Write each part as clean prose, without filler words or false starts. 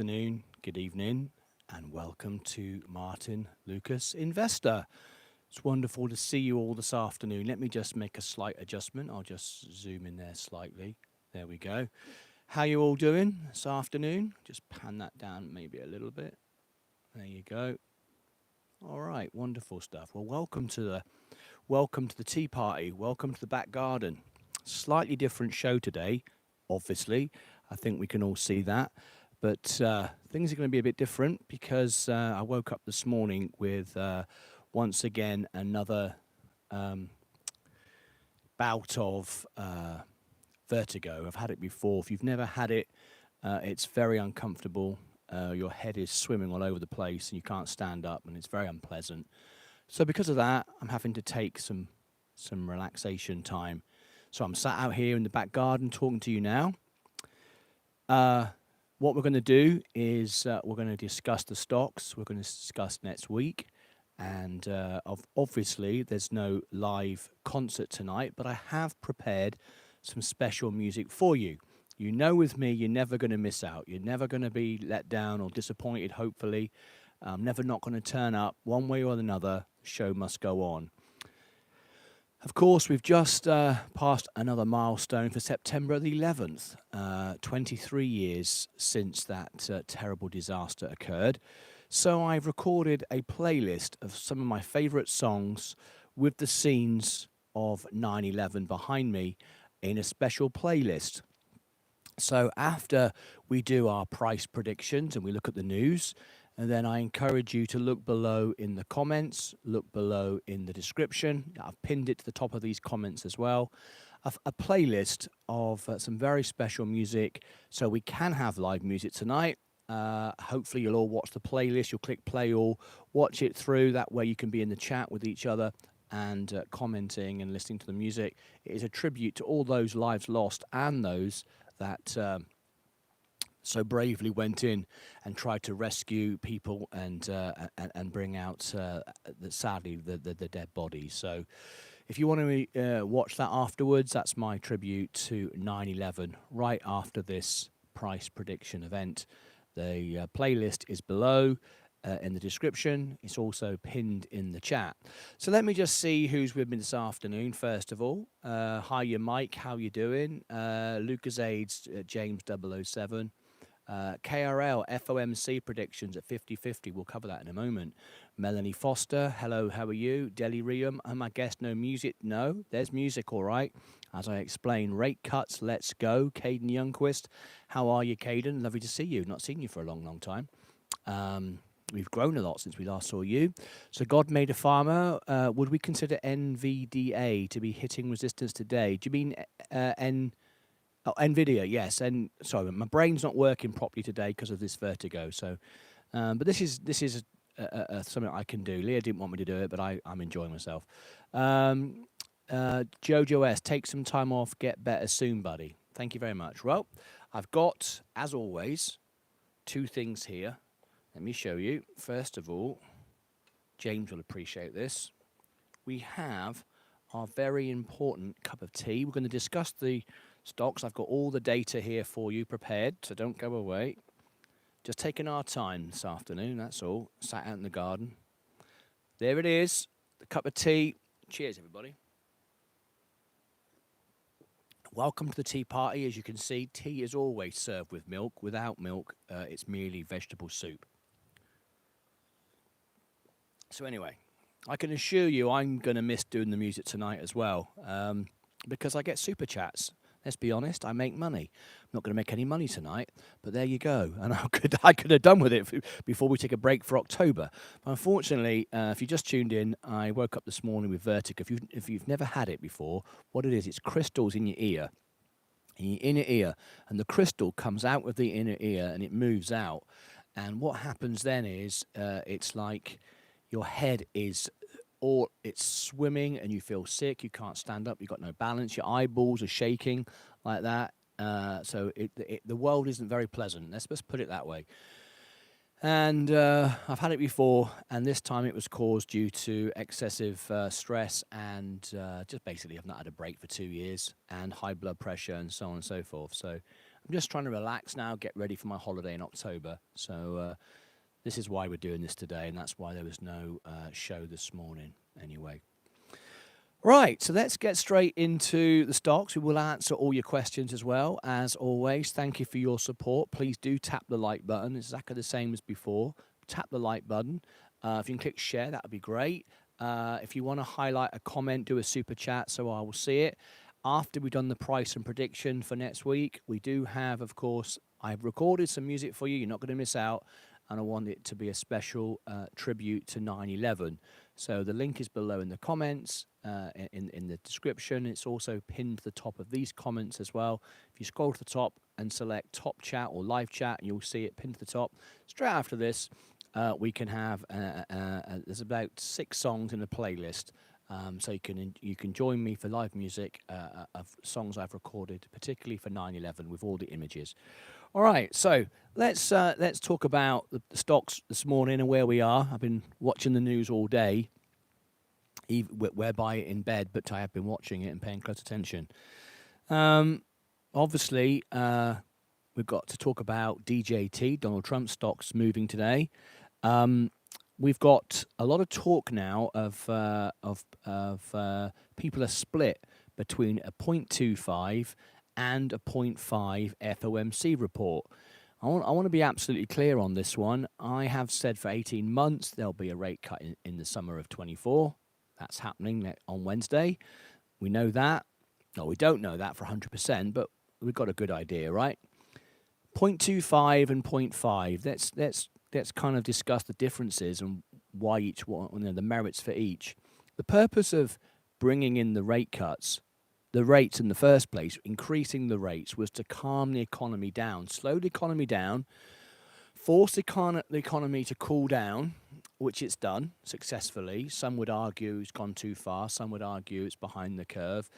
afternoon, good evening, and welcome to Martyn Lucas Investor. It's wonderful to see you all this afternoon. Let me just make a slight adjustment. I'll just zoom in there slightly. There we go. How you all doing this afternoon? Just pan that down maybe a little bit. There you go. All right, wonderful stuff. Well, welcome to the tea party. Welcome to the back garden. Slightly different show today, obviously. I think we can all see that. But things are going to be a bit different because I woke up this morning with, once again, another bout of vertigo. I've had it before. If you've never had it, it's very uncomfortable. Your head is swimming all over the place and you can't stand up, and it's very unpleasant. So because of that, I'm having to take some relaxation time. So I'm sat out here in the back garden talking to you now. What we're going to do is we're going to discuss the stocks. We're going to discuss next week. And obviously, there's no live concert tonight, but I have prepared some special music for you. You know, with me, you're never going to miss out. You're never going to be let down or disappointed, hopefully. I'm never not going to turn up. One way or another, the show must go on. Of course, we've just passed another milestone for September the 11th, 23 years since that terrible disaster occurred. So I've recorded a playlist of some of my favorite songs with the scenes of 9/11 behind me in a special playlist. So after we do our price predictions and we look at the news, and then I encourage you to look below in the comments, look below in the description. I've pinned it to the top of these comments as well. A playlist of some very special music, so we can have live music tonight. Hopefully you'll all watch the playlist. You'll click play all, watch it through. That way you can be in the chat with each other and commenting and listening to the music. It is a tribute to all those lives lost and those that so bravely went in and tried to rescue people and bring out, sadly, the dead bodies. So if you want to watch that afterwards, that's my tribute to 9/11 right after this price prediction event. The playlist is below in the description. It's also pinned in the chat. So let me just see who's with me this afternoon, first of all. Hi, Mike. How you doing? Lucas Aids, James 007. KRL, FOMC predictions at 50/50. We'll cover that in a moment. Melanie Foster, hello, how are you? Delirium, my guest, no music? No, there's music, all right. As I explained, rate cuts, let's go. Caden Youngquist, how are you, Caden? Lovely to see you. Not seen you for a long, long time. We've grown a lot since we last saw you. So God made a farmer. Would we consider NVDA to be hitting resistance today? Do you mean NVIDIA, yes. And sorry, my brain's not working properly today because of this vertigo. So, but this is something I can do. Leah didn't want me to do it, but I'm enjoying myself. Jojo S, take some time off. Get better soon, buddy. Thank you very much. Well, I've got, as always, two things here. Let me show you. First of all, James will appreciate this. We have our very important cup of tea. We're going to discuss the stocks. I've got all the data here for you prepared, so don't go away. Just taking our time this afternoon, that's all. Sat out in the garden. There it is, the cup of tea. Cheers, everybody. Welcome to the tea party. As you can see, tea is always served with milk. Without milk, it's merely vegetable soup. So anyway, I can assure you I'm going to miss doing the music tonight as well, because I get super chats. Let's be honest, I make money. I'm not going to make any money tonight, but there you go. And I could have done with it before we take a break for October. But unfortunately, if you just tuned in, I woke up this morning with vertigo. If you've never had it before, what it is, it's crystals in your ear. In your inner ear, and the crystal comes out of the inner ear and it moves out. And what happens then is it's like your head is it's swimming and you feel sick, you can't stand up, you've got no balance, your eyeballs are shaking like that. So the world isn't very pleasant. Let's just put it that way. And I've had it before, and this time it was caused due to excessive stress and just basically I've not had a break for 2 years and high blood pressure and so on and so forth. So I'm I'm just trying to relax now, get ready for my holiday in October. So this is why we're doing this today, and that's why there was no show this morning anyway. Right, so let's get straight into the stocks. We will answer all your questions as well, as always. Thank you for your support. Please do tap the like button. It's exactly the same as before. Tap the like button. If you can click share, that would be great. If you want to highlight a comment, do a super chat so I will see it. After we've done the price and prediction for next week, we do have, of course, I've recorded some music for you. You're not going to miss out. And I want it to be a special tribute to 9/11. So the link is below in the comments, in the description. It's also pinned to the top of these comments as well. If you scroll to the top and select top chat or live chat, you'll see it pinned to the top. Straight after this, we can have, there's about 6 songs in the playlist. So you can join me for live music of songs I've recorded, particularly for 9/11 with all the images. All right, so let's talk about the stocks this morning and where we are. I've been watching the news all day, whereby in bed, but I have been watching it and paying close attention. Obviously, we've got to talk about DJT, Donald Trump stocks moving today. We've got a lot of talk now of people are split between a 0.25 and a 0.5 FOMC report. I want to be absolutely clear on this one. I have said for 18 months there'll be a rate cut in the summer of 24. That's happening on Wednesday. We know that. No, we don't know that for 100%, but we've got a good idea, right? 0.25 and 0.5. Let's kind of discuss the differences and why each one, the merits for each. The purpose of bringing in the rate cuts, the rates in the first place, increasing the rates, was to calm the economy down, slow the economy down, force the economy to cool down, which it's done successfully. Some would argue it's gone too far. Some would argue it's behind the curve.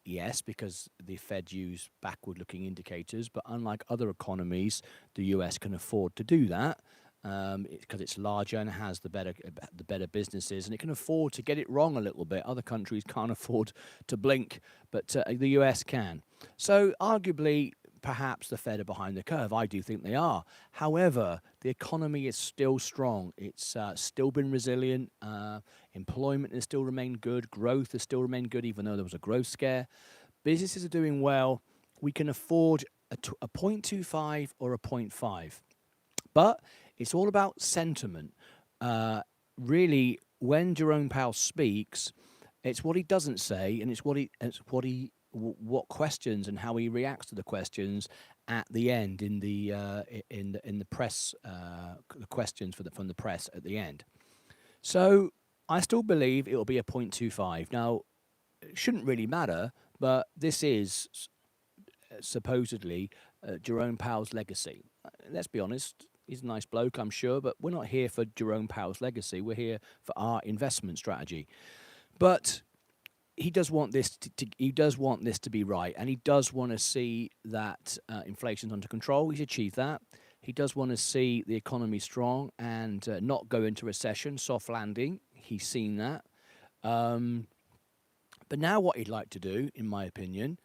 Yes, because the Fed use backward-looking indicators, but unlike other economies, the US can afford to do that because it's larger and has the better businesses, and it can afford to get it wrong a little bit. Other countries can't afford to blink, but the US can. So arguably, perhaps the Fed are behind the curve. I do think they are. However, the economy is still strong. It's still been resilient. Employment has still remained good. Growth has still remained good, even though there was a growth scare. Businesses are doing well. We can afford a 0.25 or a 0.5. But it's all about sentiment. Really, when Jerome Powell speaks, it's what he doesn't say, and it's what questions and how he reacts to the questions at the end in the press, the questions from the press at the end. So I still believe it will be a 0.25. Now, it shouldn't really matter, but this is supposedly Jerome Powell's legacy. Let's be honest. He's a nice bloke, I'm sure, but we're not here for Jerome Powell's legacy. We're here for our investment strategy. But he does want this to be right, and he does want to see that inflation's under control. He's achieved that. He does want to see the economy strong and not go into recession, soft landing. He's seen that. But now what he'd like to do, in my opinion,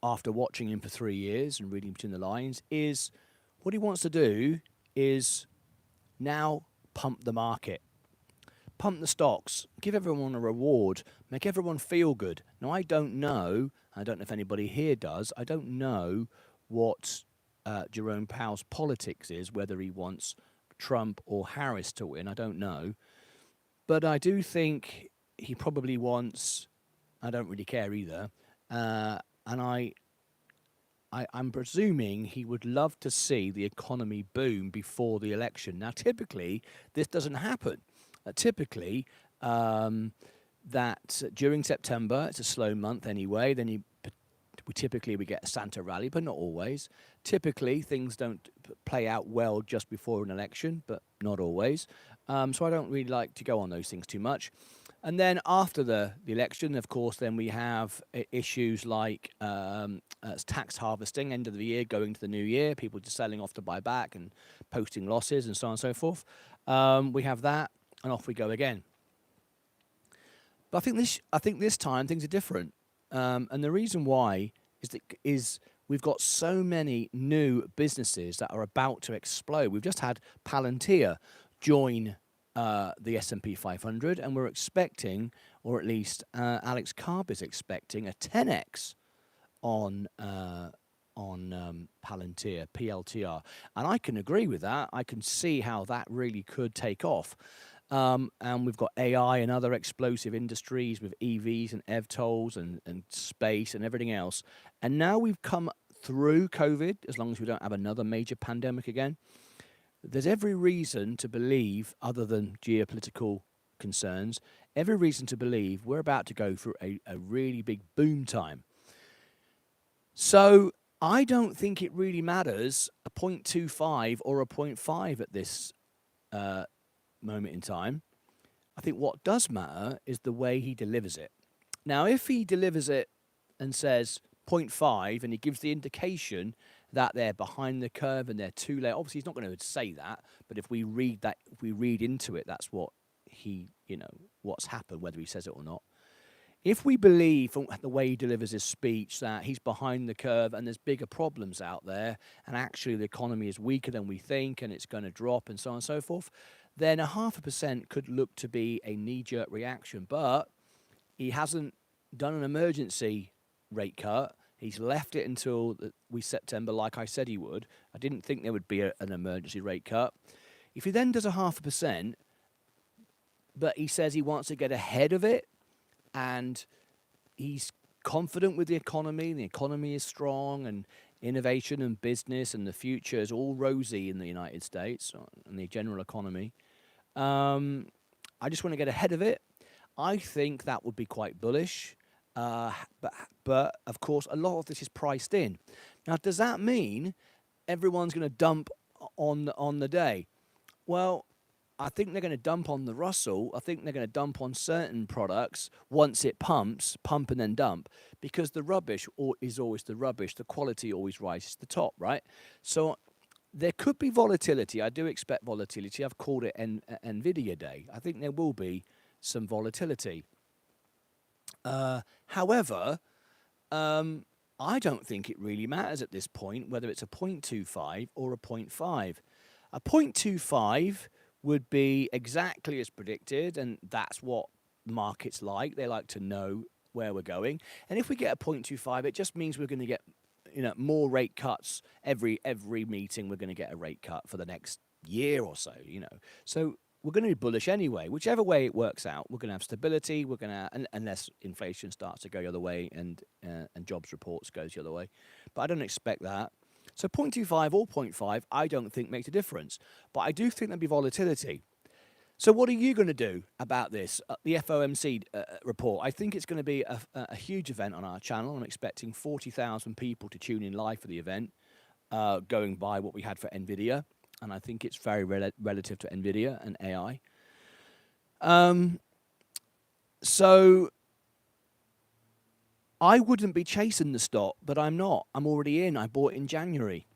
after watching him for 3 years and reading between the lines, is what he wants to do is now pump the market. Pump the stocks, give everyone a reward, make everyone feel good. Now, I don't know if anybody here does, I don't know what Jerome Powell's politics is, whether he wants Trump or Harris to win, I don't know. But I do think he probably wants, I don't really care either, and I'm presuming he would love to see the economy boom before the election. Now, typically, this doesn't happen. Typically, that during September, it's a slow month anyway. Then we get a Santa rally, but not always. Typically, things don't play out well just before an election, but not always. So I don't really like to go on those things too much. And then after the election, of course, then we have issues like tax harvesting, end of the year, going to the new year, people just selling off to buy back and posting losses and so on and so forth. We have that, and off we go again. But I think this time things are different, and the reason why is we've got so many new businesses that are about to explode. We've just had Palantir join the S&P 500, and we're expecting, or at least Alex Karp is expecting, a 10x on Palantir, PLTR. And I can agree with that. I can see how that really could take off. And we've got AI and other explosive industries with EVs and EVTOLs and space and everything else. And now we've come through COVID, as long as we don't have another major pandemic again. There's every reason to believe, other than geopolitical concerns, every reason to believe we're about to go through a really big boom time. So I don't think it really matters a 0.25 or a 0.5 at this moment in time. I think what does matter is the way he delivers it. Now, if he delivers it and says 0.5 and he gives the indication that they're behind the curve and they're too late, obviously he's not going to say that, but if we read that, if we read into it, that's what he, what's happened, whether he says it or not. If we believe from the way he delivers his speech that he's behind the curve and there's bigger problems out there and actually the economy is weaker than we think and it's going to drop and so on and so forth, then 0.5% could look to be a knee-jerk reaction. But he hasn't done an emergency rate cut. He's left it until September, like I said he would. I didn't think there would be an emergency rate cut. If he then does 0.5%, but he says he wants to get ahead of it, and he's confident with the economy is strong, and innovation and business and the future is all rosy in the United States and the general economy. I just want to get ahead of it. I think that would be quite bullish. But of course, a lot of this is priced in. Now, does that mean everyone's going to dump on the day? Well, I think they're going to dump on the Russell. I think they're going to dump on certain products once it pump and then dump, because the rubbish is always the rubbish. The quality always rises to the top, right? So there could be volatility. I do expect volatility. I've called it NVIDIA Day. I think there will be some volatility. However, I don't think it really matters at this point whether it's a 0.25 or a 0.5. A 0.25 would be exactly as predicted, and that's what markets like. They like to know where we're going. And if we get a 0.25, it just means we're going to get more rate cuts every meeting. We're going to get a rate cut for the next year or so. So we're going to be bullish anyway. Whichever way it works out, we're going to have stability. We're going to, unless inflation starts to go the other way and jobs reports goes the other way. But I don't expect that. So 0.25 or 0.5, I don't think makes a difference. But I do think there'll be volatility. So what are you going to do about this? The FOMC report. I think it's going to be a huge event on our channel. I'm expecting 40,000 people to tune in live for the event, going by what we had for NVIDIA. And I think it's very relative to NVIDIA and AI. So I wouldn't be chasing the stock, but I'm not. I'm already in. I bought in January.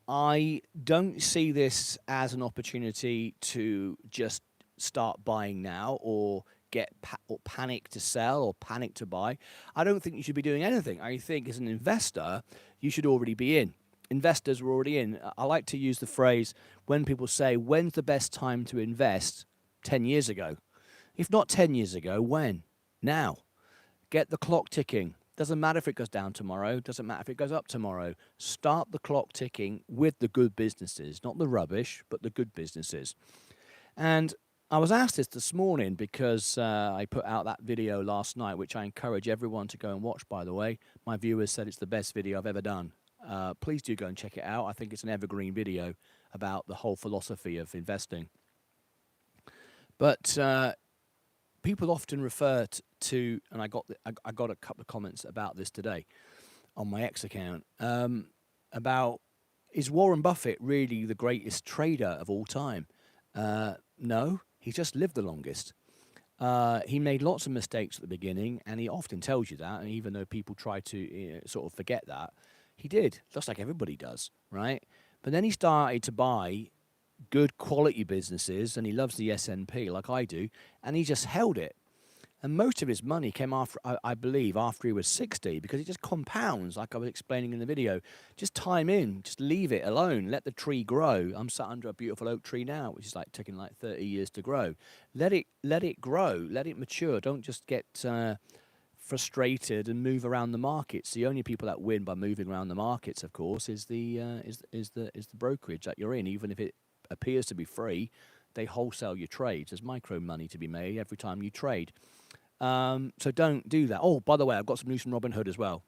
I don't see this as an opportunity to just start buying now or or panic to sell or panic to buy. I don't think you should be doing anything. I think as an investor, you should already be in. Investors are already in. I like to use the phrase when people say, when's the best time to invest? 10 years ago. If not 10 years ago, when? Now. Get the clock ticking. Doesn't matter if it goes down tomorrow. Doesn't matter if it goes up tomorrow. Start the clock ticking with the good businesses. Not the rubbish, but the good businesses. And I was asked this morning because I put out that video last night, which I encourage everyone to go and watch, by the way. My viewers said it's the best video I've ever done. Please do go and check it out. I think it's an evergreen video about the whole philosophy of investing. But people often refer to, and I got a couple of comments about this today on my X account, about, is Warren Buffett really the greatest trader of all time? No, he just lived the longest. He made lots of mistakes at the beginning, and he often tells you that, and even though people try to sort of forget that, he did, just like everybody does, right? But then he started to buy good quality businesses, and he loves the S&P like I do, and he just held it. And most of his money came after, I believe, after he was 60, because it just compounds, like I was explaining in the video. Just time in, just leave it alone, let the tree grow. I'm sat under a beautiful oak tree now, which is like taking like 30 years to grow. Let it grow, let it mature. Don't just get frustrated and move around the markets. The only people that win by moving around the markets, of course, is the brokerage that you're in. Even if it appears to be free, they wholesale your trades. There's micro money to be made every time you trade. So don't do that. Oh, by the way, I've got some news from Robinhood as well.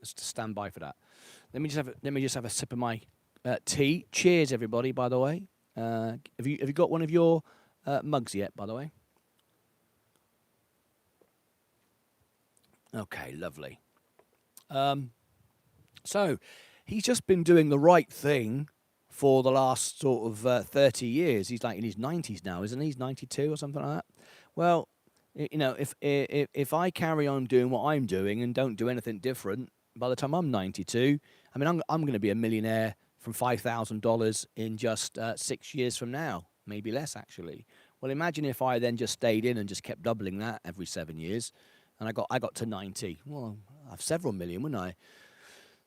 Stand by for that. Let me just have a sip of my tea. Cheers, everybody. By the way, have you got one of your mugs yet? By the way. Okay, lovely. So he's just been doing the right thing for the last sort of 30 years. He's like in his 90s now, isn't he? He's 92 or something like that. Well, if I carry on doing what I'm doing and don't do anything different, by the time I'm 92, I mean, I'm going to be a millionaire from $5,000 in just 6 years from now, maybe less actually. Well, imagine if I then just stayed in and just kept doubling that every 7 years, and I got to 90. Well, I have several million, wouldn't I?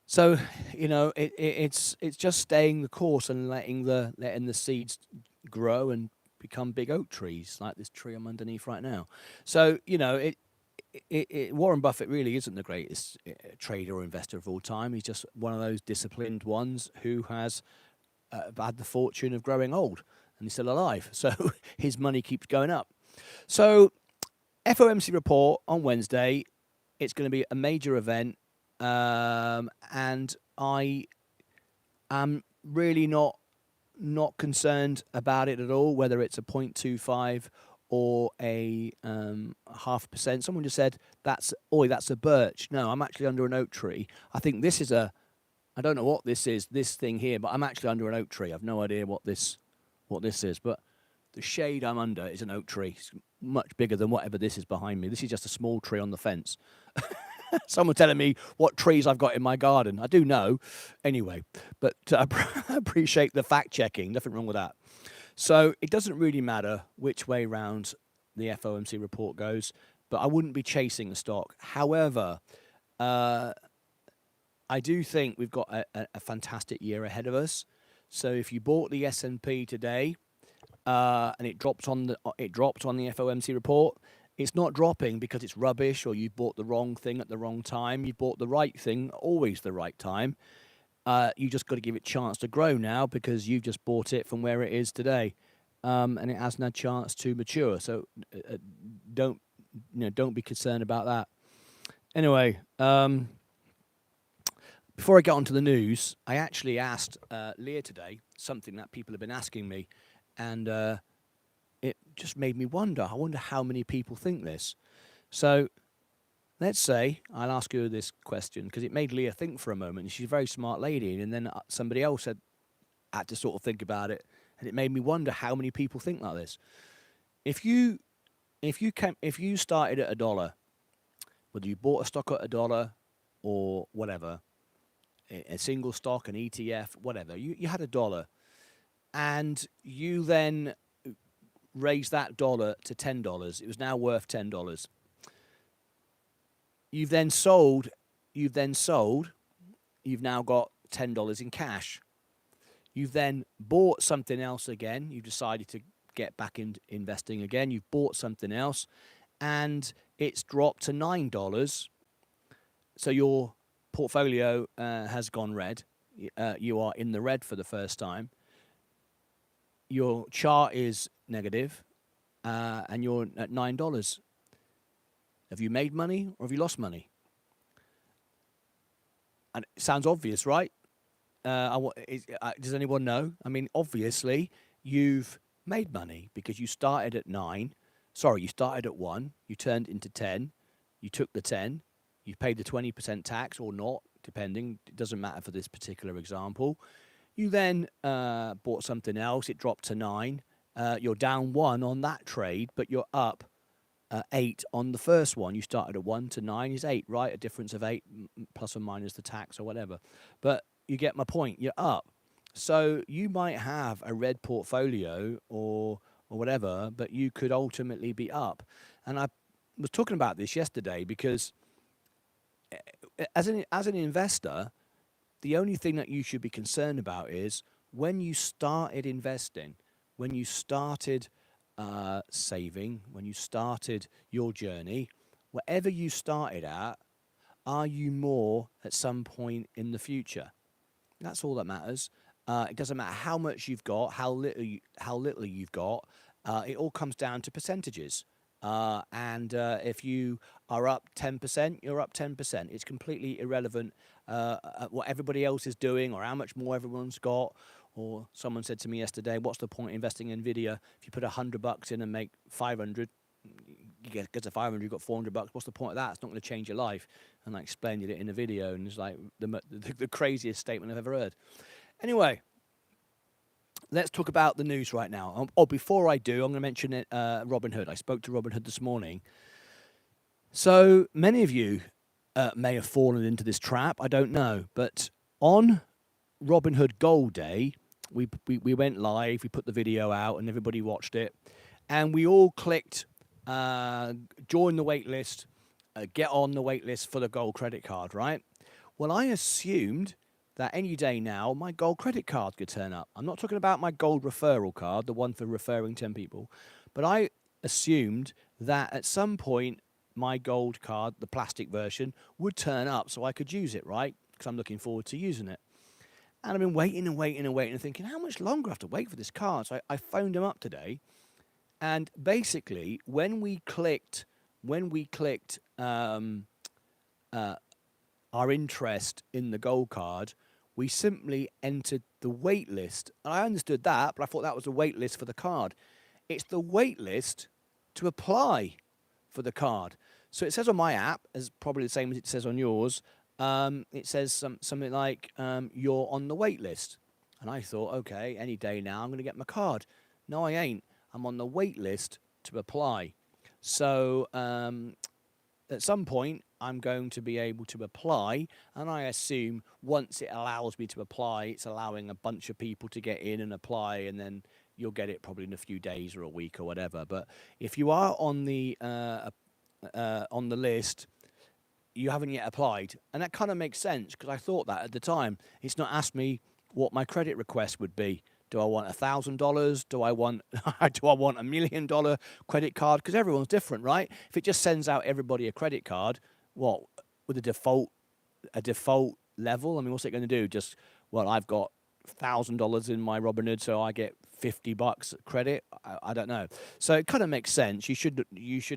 So it's just staying the course and letting the seeds grow and become big oak trees like this tree I'm underneath right now. So Warren Buffett really isn't the greatest trader or investor of all time. He's just one of those disciplined ones who has had the fortune of growing old, and he's still alive. So his money keeps going up. So FOMC report on Wednesday. It's going to be a major event. And I am really not concerned about it at all, whether it's a 0.25 or a 0.5%. Someone just said that's a birch. No, I'm actually under an oak tree. I think this is I don't know what this is, this thing here, but I'm actually under an oak tree. I've no idea what this is, but the shade I'm under is an oak tree. It's much bigger than whatever this is behind me. This is just a small tree on the fence. Someone telling me what trees I've got in my garden. I do know, anyway, but I appreciate the fact checking. Nothing wrong with that. So it doesn't really matter which way round the FOMC report goes, but I wouldn't be chasing the stock. However, I do think we've got a fantastic year ahead of us. So if you bought the S&P today and it dropped on the FOMC report, it's not dropping because it's rubbish or you bought the wrong thing at the wrong time. You bought the right thing, always the right time. You just got to give it a chance to grow now because you've just bought it from where it is today, and it hasn't had a chance to mature. So don't be concerned about that. Anyway, before I get on to the news, I actually asked Leah today something that people have been asking me, and it just made me wonder. I wonder how many people think this. So let's say I'll ask her this question because it made Leah think for a moment. And she's a very smart lady. And then somebody else had to sort of think about it. And it made me wonder how many people think like this. If you started at $1, whether you bought a stock at $1 or whatever, a single stock, an ETF, whatever, you had $1, and you then raise that dollar to $10. It was now worth $10. You've then sold. You've now got $10 in cash. You've then bought something else again. You've decided to get back in investing again. You've bought something else, and it's dropped to $9. So your portfolio has gone red. You are in the red for the first time. Your chart is negative, and you're at $9. Have you made money or have you lost money? And it sounds obvious, right? Does anyone know? I mean, obviously, you've made money because you started at 9. Sorry, you started at 1. You turned into 10. You took the 10. You paid the 20% tax or not, depending. It doesn't matter for this particular example. You then bought something else. It dropped to 9. You're down 1 on that trade, but you're up 8 on the first one. You started at 1 to 9 is 8, right? A difference of 8 plus or minus the tax or whatever. But you get my point. You're up. So you might have a red portfolio or whatever, but you could ultimately be up. And I was talking about this yesterday because as an investor, the only thing that you should be concerned about is when you started investing, when you started saving, when you started your journey, whatever you started at, are you more at some point in the future? That's all that matters. It doesn't matter how much you've got, how little you've got. It all comes down to percentages. And if you are up 10%, you're up 10%. It's completely irrelevant what everybody else is doing or how much more everyone's got. Or someone said to me yesterday, "What's the point investing in Nvidia if you put $100 in and make 500? You get to 500, you've got $400. What's the point of that? It's not going to change your life." And I explained it in a video, and it's like the craziest statement I've ever heard. Anyway, let's talk about the news right now. Before I do, I'm going to mention it, Robinhood. I spoke to Robinhood this morning. So many of you may have fallen into this trap. I don't know. But on Robinhood Gold Day, we went live. We put the video out, and everybody watched it. And we all clicked join the wait list, get on the wait list for the gold credit card, right? Well, I assumed that any day now, my gold credit card could turn up. I'm not talking about my gold referral card, the one for referring 10 people, but I assumed that at some point, my gold card, the plastic version, would turn up so I could use it, right? Because I'm looking forward to using it. And I've been waiting and thinking, how much longer do I have to wait for this card? So I phoned him up today. And basically, when we clicked our interest in the gold card, we simply entered the wait list. And I understood that, but I thought that was a wait list for the card. It's the wait list to apply for the card. So it says on my app, as probably the same as it says on yours, it says something like, you're on the wait list. And I thought, okay, any day now I'm going to get my card. No, I ain't. I'm on the wait list to apply. So at some point, I'm going to be able to apply, and I assume once it allows me to apply, it's allowing a bunch of people to get in and apply, and then you'll get it probably in a few days or a week or whatever. But if you are on the list, you haven't yet applied, and that kind of makes sense because I thought that at the time. It's not asked me what my credit request would be. Do I want $1,000? Do I want $1 million credit card? Because everyone's different, right? If it just sends out everybody a credit card, what with a default level? I mean, what's it going to do? Just I've got $1,000 in my Robinhood, so I get $50 credit. I don't know. So it kind of makes sense. You should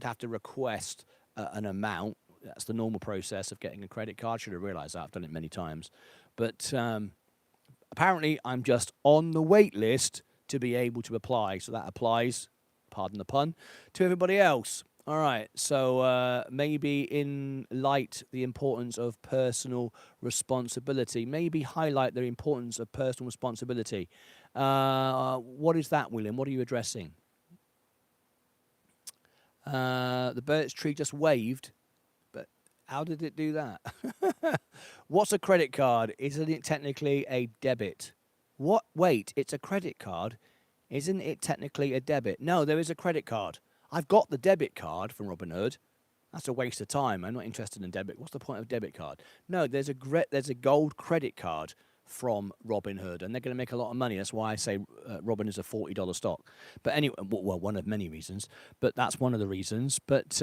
have to request an amount. That's the normal process of getting a credit card. Should have realized that. I've done it many times, but apparently I'm just on the wait list to be able to apply. So that applies, pardon the pun, to everybody else. All right. So maybe in light the importance of personal responsibility, maybe highlight the importance of personal responsibility. What is that, William? What are you addressing? The birch tree just waved. How did it do that? What's a credit card? Isn't it technically a debit? What? Wait, it's a credit card. Isn't it technically a debit? No, there is a credit card. I've got the debit card from Robinhood. That's a waste of time. I'm not interested in debit. What's the point of debit card? No, there's a gold credit card from Robinhood, and they're going to make a lot of money. That's why I say Robin is a $40 stock. But anyway, well, one of many reasons, but that's one of the reasons. But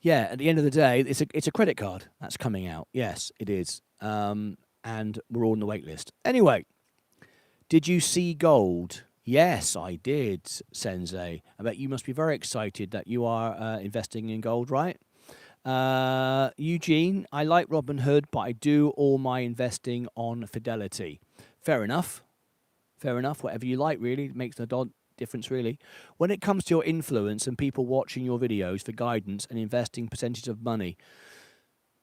yeah, at the end of the day, it's a credit card that's coming out. Yes, it is. And we're all on the wait list. Anyway, did you see gold? Yes, I did, Sensei. I bet you must be very excited that you are investing in gold, right? Eugene, I like Robinhood, but I do all my investing on Fidelity. Fair enough. Fair enough. Whatever you like, really. It makes no difference, really. When it comes to your influence and people watching your videos for guidance and investing percentage of money,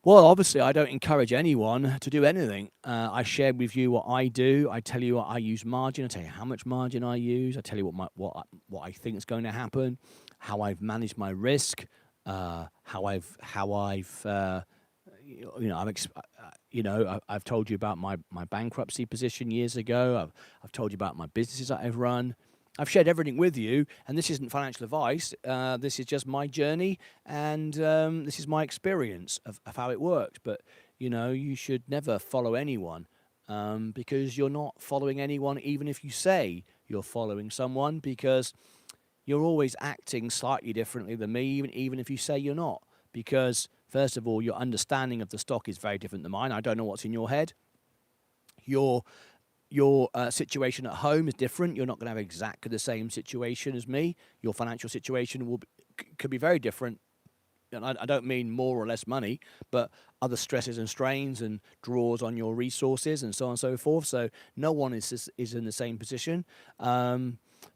well, obviously, I don't encourage anyone to do anything. I share with you what I do. I tell you what I use margin. I tell you how much margin I use. I tell you what I think is going to happen, how I've managed my risk, how I've I've told you about my bankruptcy position years ago. I've told you about my businesses that I've run. I've shared everything with you, and this isn't financial advice. This is just my journey, and this is my experience of how it works. But you should never follow anyone, because you're not following anyone, even if you say you're following someone, because you're always acting slightly differently than me, even if you say you're not. Because first of all, your understanding of the stock is very different than mine. I don't know what's in your head. Your situation at home is different. You're not going to have exactly the same situation as me. Your financial situation could be very different. And I don't mean more or less money, but other stresses and strains and draws on your resources and so on and so forth. So no one is in the same position.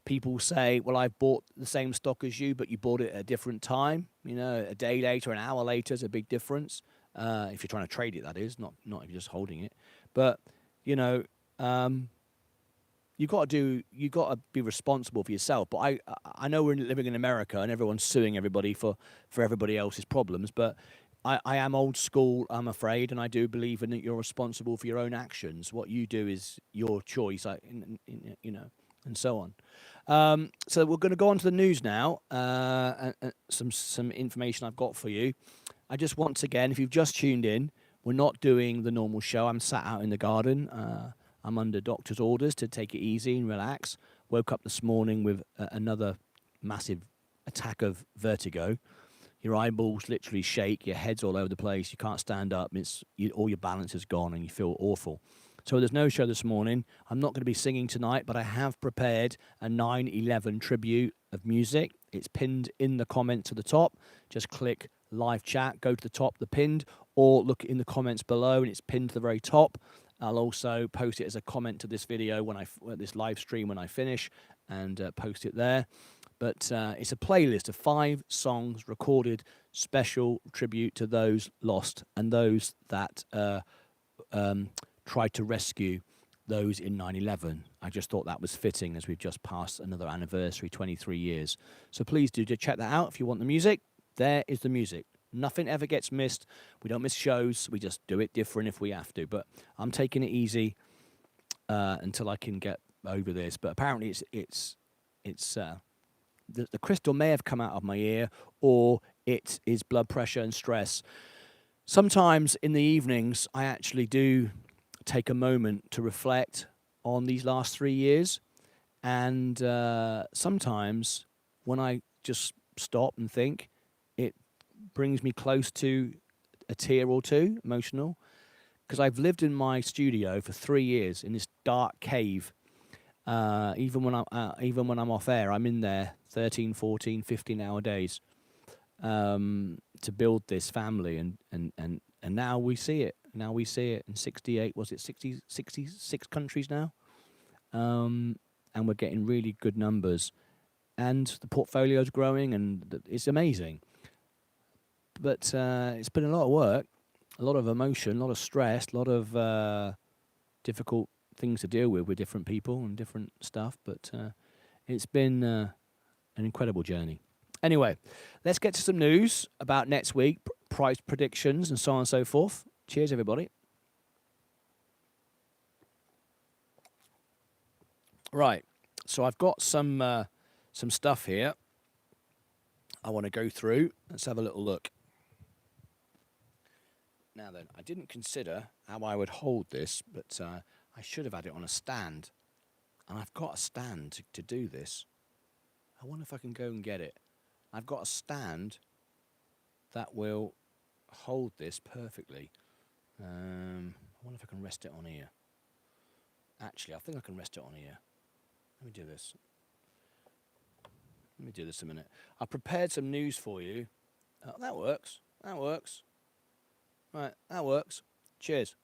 People say, well, I bought the same stock as you, but you bought it at a different time. A day later, an hour later is a big difference. If you're trying to trade it, that is, not if you're just holding it. But, you got to be responsible for yourself. But I know we're living in America and everyone's suing everybody for everybody else's problems. But I am old school, I'm afraid, and I do believe in that you're responsible for your own actions. What you do is your choice, and so on. So we're going to go on to the news now. And some information I've got for you. I just once again, if you've just tuned in, we're not doing the normal show. I'm sat out in the garden. I'm under doctor's orders to take it easy and relax. Woke up this morning with another massive attack of vertigo. Your eyeballs literally shake. Your head's all over the place. You can't stand up. All your balance is gone and you feel awful. So there's no show this morning. I'm not going to be singing tonight, but I have prepared a 9/11 tribute of music. It's pinned in the comments at the top. Just click live chat, go to the top, the pinned, or look in the comments below and it's pinned to the very top. I'll also post it as a comment to this video this live stream when I finish, and post it there. But it's a playlist of 5 songs recorded, special tribute to those lost and those that tried to rescue those in 9/11. I just thought that was fitting as we've just passed another anniversary, 23 years. So please do check that out if you want the music. There is the music. Nothing ever gets missed. We don't miss shows. We just do it different if we have to. But I'm taking it easy until I can get over this. But apparently the crystal may have come out of my ear, or it is blood pressure and stress. Sometimes in the evenings, I actually do take a moment to reflect on these last 3 years. And sometimes when I just stop and think, it brings me close to a tear or two, emotional, because I've lived in my studio for 3 years in this dark cave. Even when I'm off air, I'm in there 13, 14, 15-hour days to build this family, and now we see it. Now we see it in 66 countries now, and we're getting really good numbers, and the portfolio's growing, and it's amazing. But it's been a lot of work, a lot of emotion, a lot of stress, a lot of difficult things to deal with different people and different stuff. But it's been an incredible journey. Anyway, let's get to some news about next week, price predictions, and so on and so forth. Cheers, everybody. Right, so I've got some stuff here I want to go through. Let's have a little look. Now then, I didn't consider how I would hold this, but I should have had it on a stand. And I've got a stand to do this. I wonder if I can go and get it. I've got a stand that will hold this perfectly. I wonder if I can rest it on here. Actually, I think I can rest it on here. Let me do this. Let me do this a minute. I prepared some news for you. Oh, that works. That works. Right, that works. Cheers.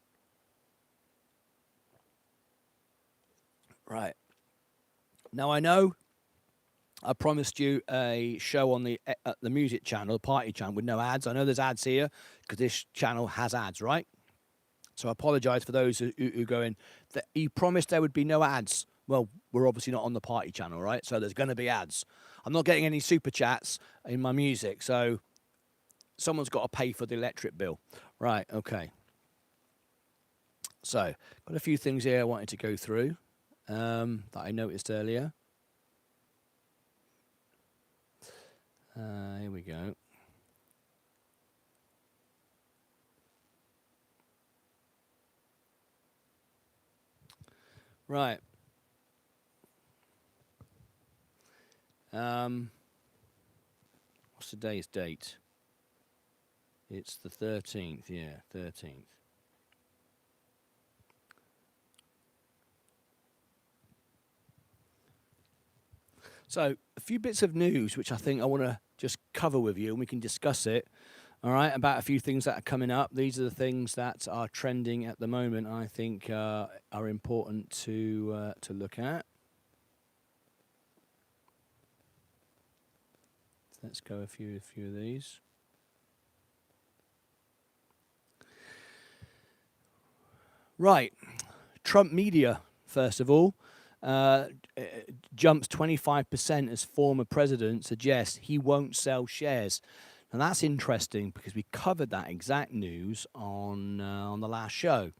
Right. Now I know I promised you a show on the music channel, the party channel, with no ads. I know there's ads here because this channel has ads, right? So I apologise for those who go in. You promised there would be no ads. Well, we're obviously not on the party channel, right? So there's going to be ads. I'm not getting any super chats in my music, so someone's got to pay for the electric bill. Right, okay. So, got a few things here I wanted to go through that I noticed earlier. Here we go. Right. What's today's date? It's the 13th, yeah, 13th. So, a few bits of news which I think I want to just cover with you, and we can discuss it. All right, about a few things that are coming up. These are the things that are trending at the moment. I think are important to look at. Let's go a few of these. Right, Trump media first of all. Jumps 25% as former president suggests he won't sell shares. And that's interesting because we covered that exact news on the last show.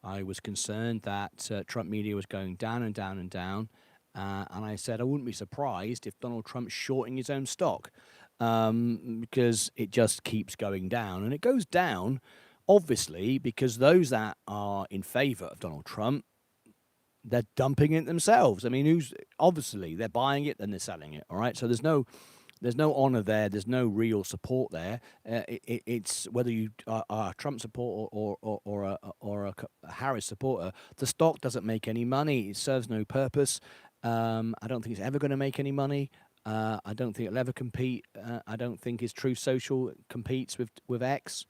I was concerned that Trump media was going down and down and down. And I said I wouldn't be surprised if Donald Trump's shorting his own stock because it just keeps going down. And it goes down, obviously, because those that are in favor of Donald Trump, they're dumping it themselves. I mean, obviously they're buying it, then they're selling it. All right, so there's no honor there. There's no real support there. It's whether you are a Trump supporter or a Harris supporter. The stock doesn't make any money. It serves no purpose. I don't think it's ever going to make any money. I don't think it'll ever compete. I don't think his Truth Social competes with X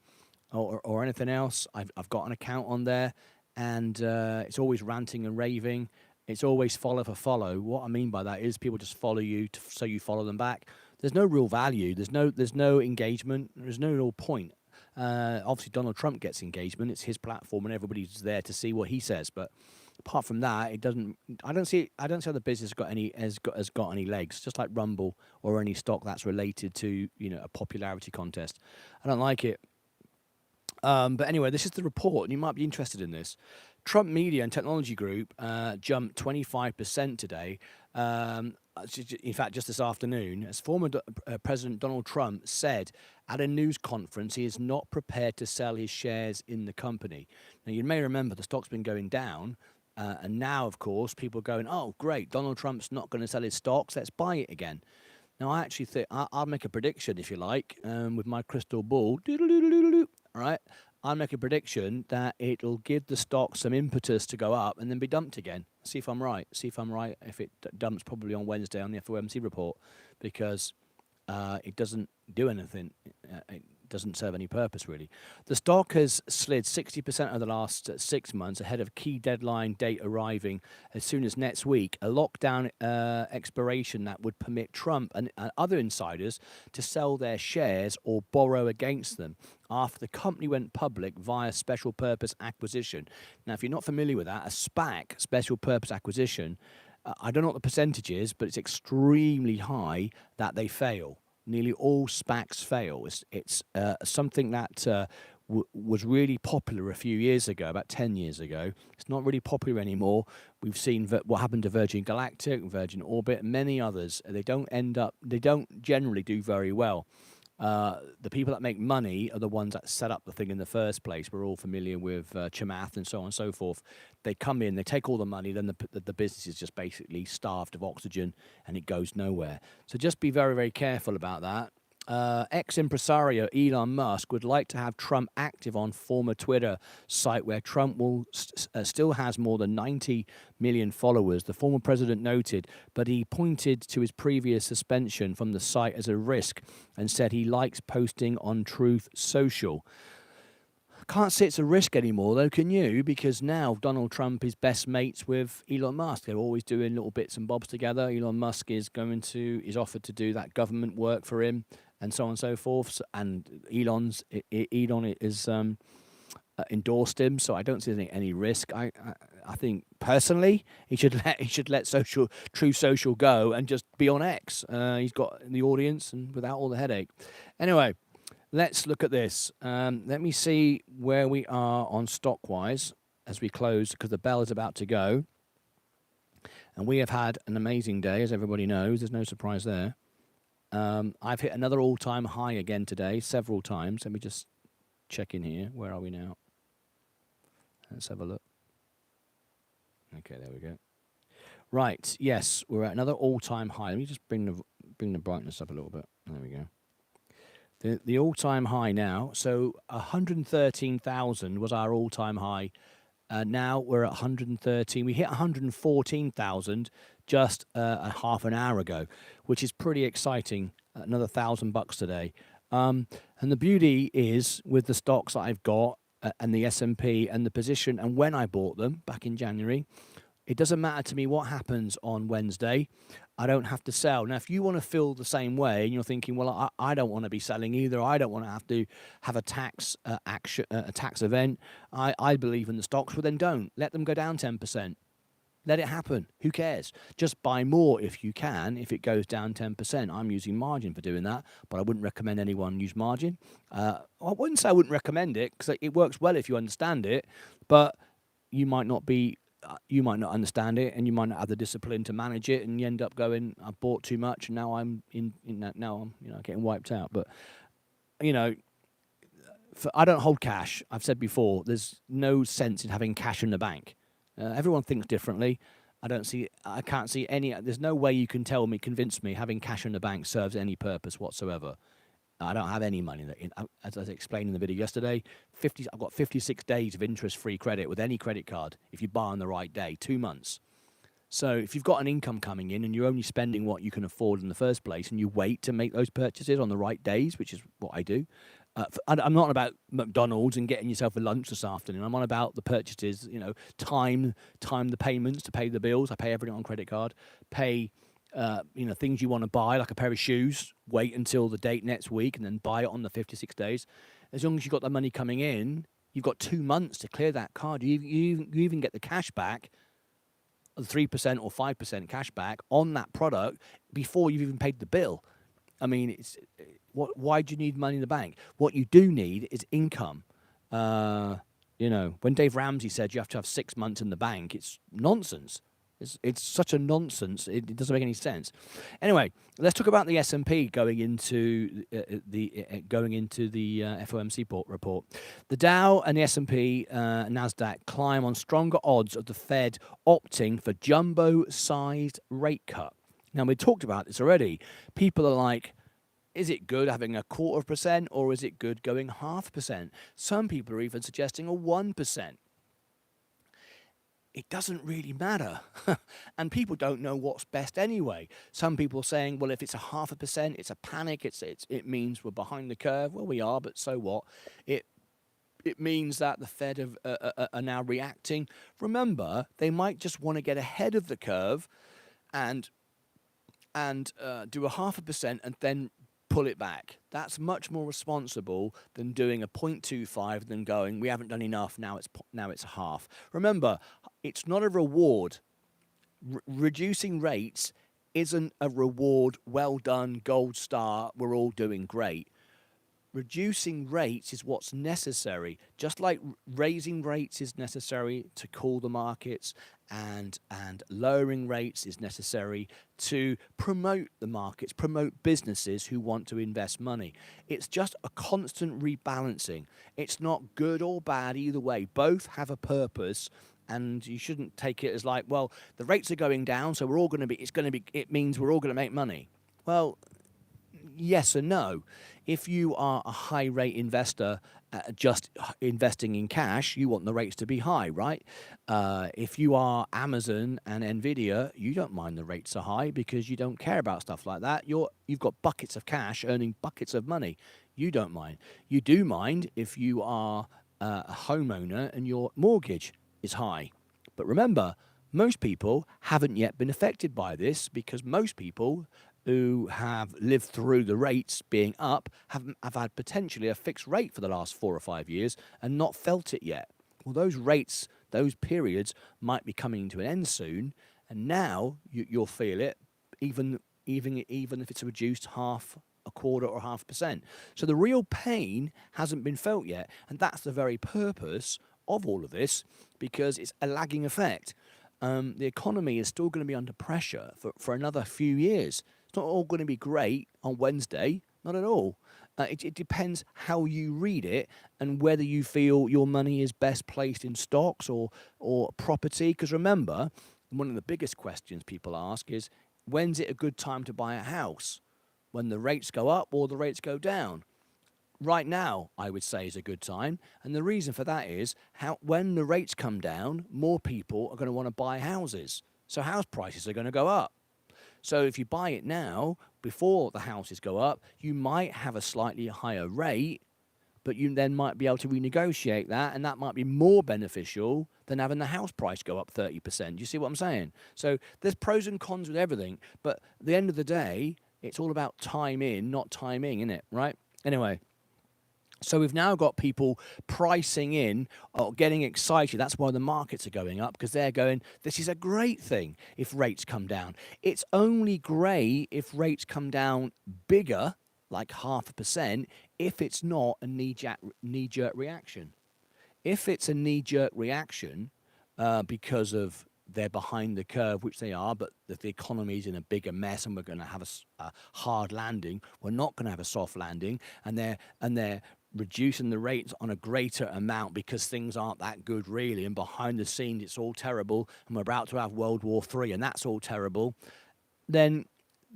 or anything else. I've got an account on there. And it's always ranting and raving. It's always follow for follow. What I mean by that is people just follow you so you follow them back. There's no real value. There's no engagement. There's no real point. Obviously, Donald Trump gets engagement. It's his platform, and everybody's there to see what he says. But apart from that, it doesn't. I don't see how the business has got any legs. Just like Rumble or any stock that's related to a popularity contest. I don't like it. But anyway, this is the report, and you might be interested in this. Trump Media and Technology Group jumped 25% today. In fact, just this afternoon, as former President Donald Trump said at a news conference, he is not prepared to sell his shares in the company. Now, you may remember the stock's been going down, and now, of course, people are going, "Oh, great, Donald Trump's not going to sell his stocks. Let's buy it again." Now, I actually think I'll make a prediction, if you like, with my crystal ball. All right, I'll make a prediction that it'll give the stock some impetus to go up and then be dumped again. See if I'm right. If it dumps probably on Wednesday on the FOMC report, because it doesn't do anything. It doesn't serve any purpose, really. The stock has slid 60% over the last 6 months ahead of key deadline date arriving as soon as next week, a lockdown expiration that would permit Trump and other insiders to sell their shares or borrow against them after the company went public via special purpose acquisition. Now, if you're not familiar with that, a SPAC, special purpose acquisition, I don't know what the percentage is, but it's extremely high that they fail. Nearly all SPACs fail. It's something that was really popular a few years ago, about 10 years ago. It's not really popular anymore. We've seen what happened to Virgin Galactic, Virgin Orbit, and many others. They don't generally do very well. The people that make money are the ones that set up the thing in the first place. We're all familiar with Chamath and so on and so forth. They come in, they take all the money, then the business is just basically starved of oxygen and it goes nowhere. So just be very, very careful about that. Ex-impresario Elon Musk would like to have Trump active on former Twitter site where Trump still has more than 90 million followers, the former president noted, but he pointed to his previous suspension from the site as a risk and said he likes posting on Truth Social. Can't say it's a risk anymore, though, can you? Because now Donald Trump is best mates with Elon Musk. They're always doing little bits and bobs together. Elon Musk is offered to do that government work for him, and so on and so forth. And Elon is endorsed him, so I don't see any risk. I think personally he should let Truth Social go and just be on X. He's got the audience and without all the headache. Anyway. Let's look at this. Let me see where we are on stock-wise as we close, because the bell is about to go. And we have had an amazing day, as everybody knows. There's no surprise there. I've hit another all-time high again today, several times. Let me just check in here. Where are we now? Let's have a look. Okay, there we go. Right, yes, we're at another all-time high. Let me just bring the brightness up a little bit. There we go. The all-time high now. So 113,000 was our all-time high. Now we're at 113. We hit 114,000 just a half an hour ago, which is pretty exciting. Another $1,000 today. And the beauty is with the stocks that I've got and the S&P and the position and when I bought them back in January, it doesn't matter to me what happens on Wednesday. I don't have to sell. Now, if you want to feel the same way and you're thinking, well, I don't want to be selling either. I don't want to have a tax action, a tax event. I believe in the stocks. Well, then don't. Let them go down 10%. Let it happen. Who cares? Just buy more if you can, if it goes down 10%. I'm using margin for doing that, but I wouldn't recommend anyone use margin. I wouldn't say I wouldn't recommend it because it works well if you understand it, but you might not understand it, and you might not have the discipline to manage it, and you end up going, I bought too much, and now I'm now I'm getting wiped out. But I don't hold cash. I've said before, there's no sense in having cash in the bank. Everyone thinks differently. I can't see any. There's no way you can convince me having cash in the bank serves any purpose whatsoever. I don't have any money as I explained in the video yesterday. I've got 56 days of interest-free credit with any credit card if you buy on the right day, 2 months. So if you've got an income coming in and you're only spending what you can afford in the first place, and you wait to make those purchases on the right days, which is what I do. I'm not about McDonald's and getting yourself a lunch this afternoon. I'm on about the purchases. Time the payments to pay the bills. I pay everything on credit card. Pay. Things you want to buy, like a pair of shoes, wait until the date next week and then buy it on the 56 days. As long as you've got the money coming in, you've got 2 months to clear that card. You even get the cash back, the 3% or 5% cash back on that product before you've even paid the bill. I mean, why do you need money in the bank? What you do need is income. When Dave Ramsey said you have to have 6 months in the bank, it's nonsense. It's such a nonsense. It doesn't make any sense. Anyway, let's talk about the S&P going into the FOMC report. The Dow and the S&P, Nasdaq climb on stronger odds of the Fed opting for jumbo-sized rate cut. Now, we talked about this already. People are like, is it good having 0.25% or is it good going 0.5%? Some people are even suggesting a 1%. It doesn't really matter. And people don't know what's best anyway. Some people are saying, well, if it's 0.5%, it's a panic. It means we're behind the curve. Well, we are, but so what? It means that the Fed are now reacting. Remember, they might just want to get ahead of the curve and do 0.5% and then pull it back. That's much more responsible than doing a 0.25 than going, we haven't done enough, now it's a half. Remember, it's not a reward. Reducing rates isn't a reward, well done, gold star, we're all doing great. Reducing rates is what's necessary, just like raising rates is necessary to cool the markets, and lowering rates is necessary to promote the markets, promote businesses who want to invest money. It's just a constant rebalancing. It's not good or bad either way. Both have a purpose, and you shouldn't take it as like, well, the rates are going down, so it means we're all going to make money. Well, yes and no. If you are a high rate investor, just investing in cash, you want the rates to be high, right? If you are Amazon and Nvidia, you don't mind the rates are high because you don't care about stuff like that. You've got buckets of cash earning buckets of money. You don't mind. You do mind if you are a homeowner and your mortgage is high. But remember, most people haven't yet been affected by this because most people who have lived through the rates being up have had potentially a fixed rate for the last 4 or 5 years and not felt it yet. Well, those rates, those periods might be coming to an end soon, and now you'll feel it, even if it's reduced half, a quarter, or 0.5%. So the real pain hasn't been felt yet, and that's the very purpose of all of this, because it's a lagging effect. The economy is still going to be under pressure for another few years. It's not all going to be great on Wednesday, not at all. It depends how you read it and whether you feel your money is best placed in stocks or property. Because remember, one of the biggest questions people ask is, when's it a good time to buy a house? When the rates go up or the rates go down? Right now, I would say, is a good time. And the reason for that is when the rates come down, more people are going to want to buy houses. So house prices are going to go up. So if you buy it now, before the houses go up, you might have a slightly higher rate, but you then might be able to renegotiate that, and that might be more beneficial than having the house price go up 30%. You see what I'm saying? So there's pros and cons with everything, but at the end of the day, it's all about time in, not timing, isn't it? Right? Anyway. So we've now got people pricing in or getting excited. That's why the markets are going up, because they're going, this is a great thing if rates come down. It's only great if rates come down bigger, like 0.5%, if it's not a knee-jerk reaction. If it's a knee-jerk reaction because of they're behind the curve, which they are, but if the economy is in a bigger mess and we're going to have a hard landing, we're not going to have a soft landing, and they're reducing the rates on a greater amount because things aren't that good really, and behind the scenes it's all terrible, and we're about to have World War III and that's all terrible, then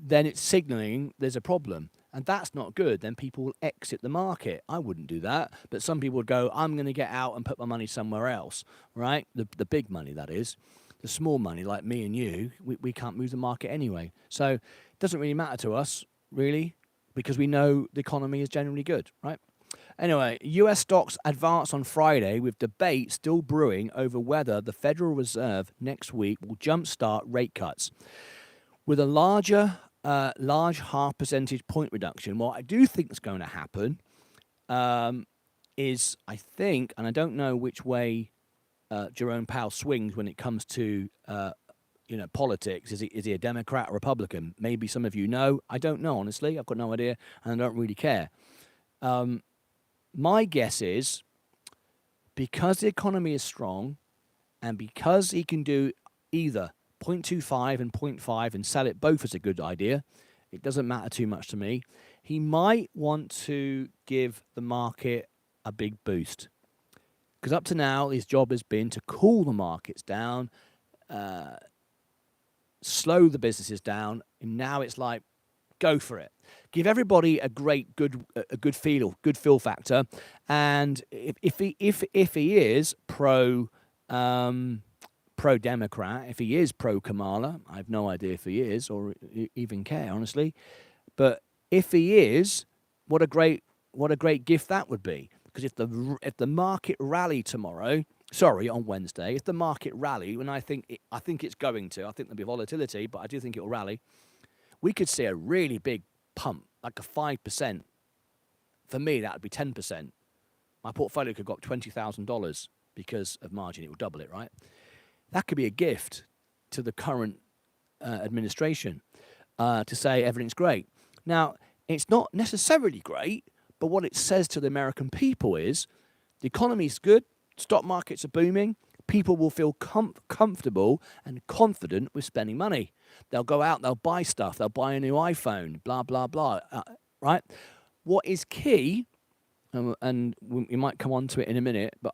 it's signaling there's a problem. And that's not good. Then people will exit the market. I wouldn't do that. But some people would go, I'm going to get out and put my money somewhere else, right? The big money, that is. The small money, like me and you, we can't move the market anyway. So it doesn't really matter to us, really, because we know the economy is generally good, right? Anyway, US stocks advance on Friday with debate still brewing over whether the Federal Reserve next week will jumpstart rate cuts. With a large half percentage point reduction, what I do think is going to happen is, I think, and I don't know which way Jerome Powell swings when it comes to politics. Is he a Democrat or Republican? Maybe some of you know. I don't know, honestly. I've got no idea, and I don't really care. My guess is, because the economy is strong, and because he can do either 0.25 and 0.5 and sell it both as a good idea, it doesn't matter too much to me. He might want to give the market a big boost. Because up to now, his job has been to cool the markets down, slow the businesses down, and now it's like, go for it. Give everybody a good feel factor, and if he is pro Democrat, if he is pro Kamala, I have no idea if he is or even care, honestly. But if he is, what a great gift that would be. Because if the market rally tomorrow, on Wednesday, if the market rally, and I think it's going to, I think there'll be volatility, but I do think it will rally. We could see a really big pump, like a 5%. For me, that would be 10%. My portfolio could go up $20,000 because of margin. It will double it, right? That could be a gift to the current administration to say everything's great. Now, it's not necessarily great, but what it says to the American people is the economy's good, stock markets are booming, people will feel comfortable and confident with spending money. They'll go out, they'll buy stuff, they'll buy a new iPhone, blah, blah, blah, right? What is key, and we might come on to it in a minute, but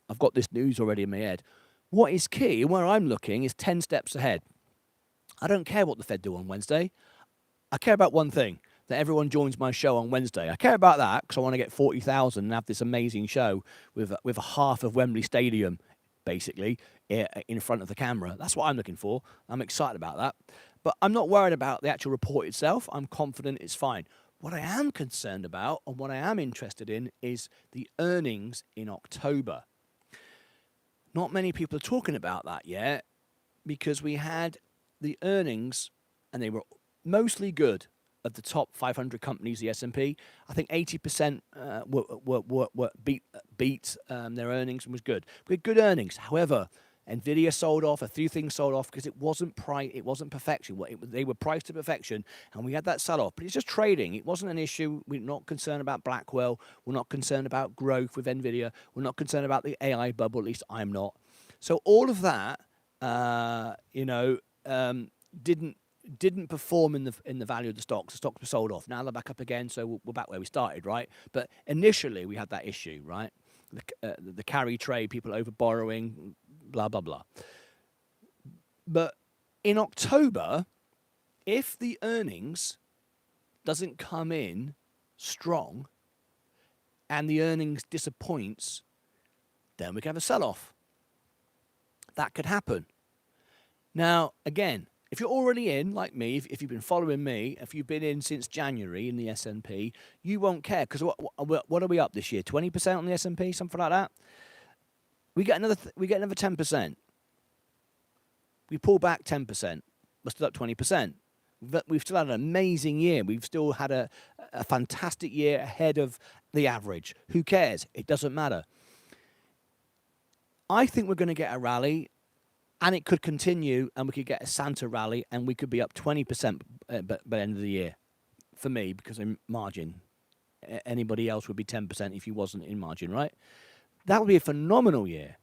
I've got this news already in my head. What is key, and where I'm looking, is 10 steps ahead. I don't care what the Fed do on Wednesday. I care about one thing, that everyone joins my show on Wednesday. I care about that because I want to get 40,000 and have this amazing show with a half of Wembley Stadium, basically, in front of the camera. That's what I'm looking for. I'm excited about that. But I'm not worried about the actual report itself. I'm confident it's fine. What I am concerned about, and what I am interested in, is the earnings in October. Not many people are talking about that yet, because we had the earnings, and they were mostly good of the top 500 companies, the S&P. I think 80% beat their earnings and was good. We had good earnings. However, Nvidia sold off, a few things sold off because it wasn't perfection. They were priced to perfection, and we had that sell-off. But it's just trading. It wasn't an issue. We're not concerned about Blackwell. We're not concerned about growth with Nvidia. We're not concerned about the AI bubble. At least I'm not. So all of that, didn't didn't perform in the value of the stocks. The stocks were sold off. Now they're back up again, so we're back where we started, right? But initially we had that issue, right? The carry trade, people over borrowing, blah blah blah. But in October, if the earnings doesn't come in strong and the earnings disappoints, then we can have a sell-off. That could happen. Now, again, if you're already in, like me, if you've been following me, if you've been in since January in the S&P, you won't care, because what are we up this year? 20% on the S&P, something like that. We get another 10%. We pull back 10%. We're still up 20%. But we've still had an amazing year. We've still had a fantastic year ahead of the average. Who cares? It doesn't matter. I think we're going to get a rally, and it could continue, and we could get a Santa rally, and we could be up 20% by the end of the year. For me, because in margin, anybody else would be 10% if he wasn't in margin, right? That would be a phenomenal year.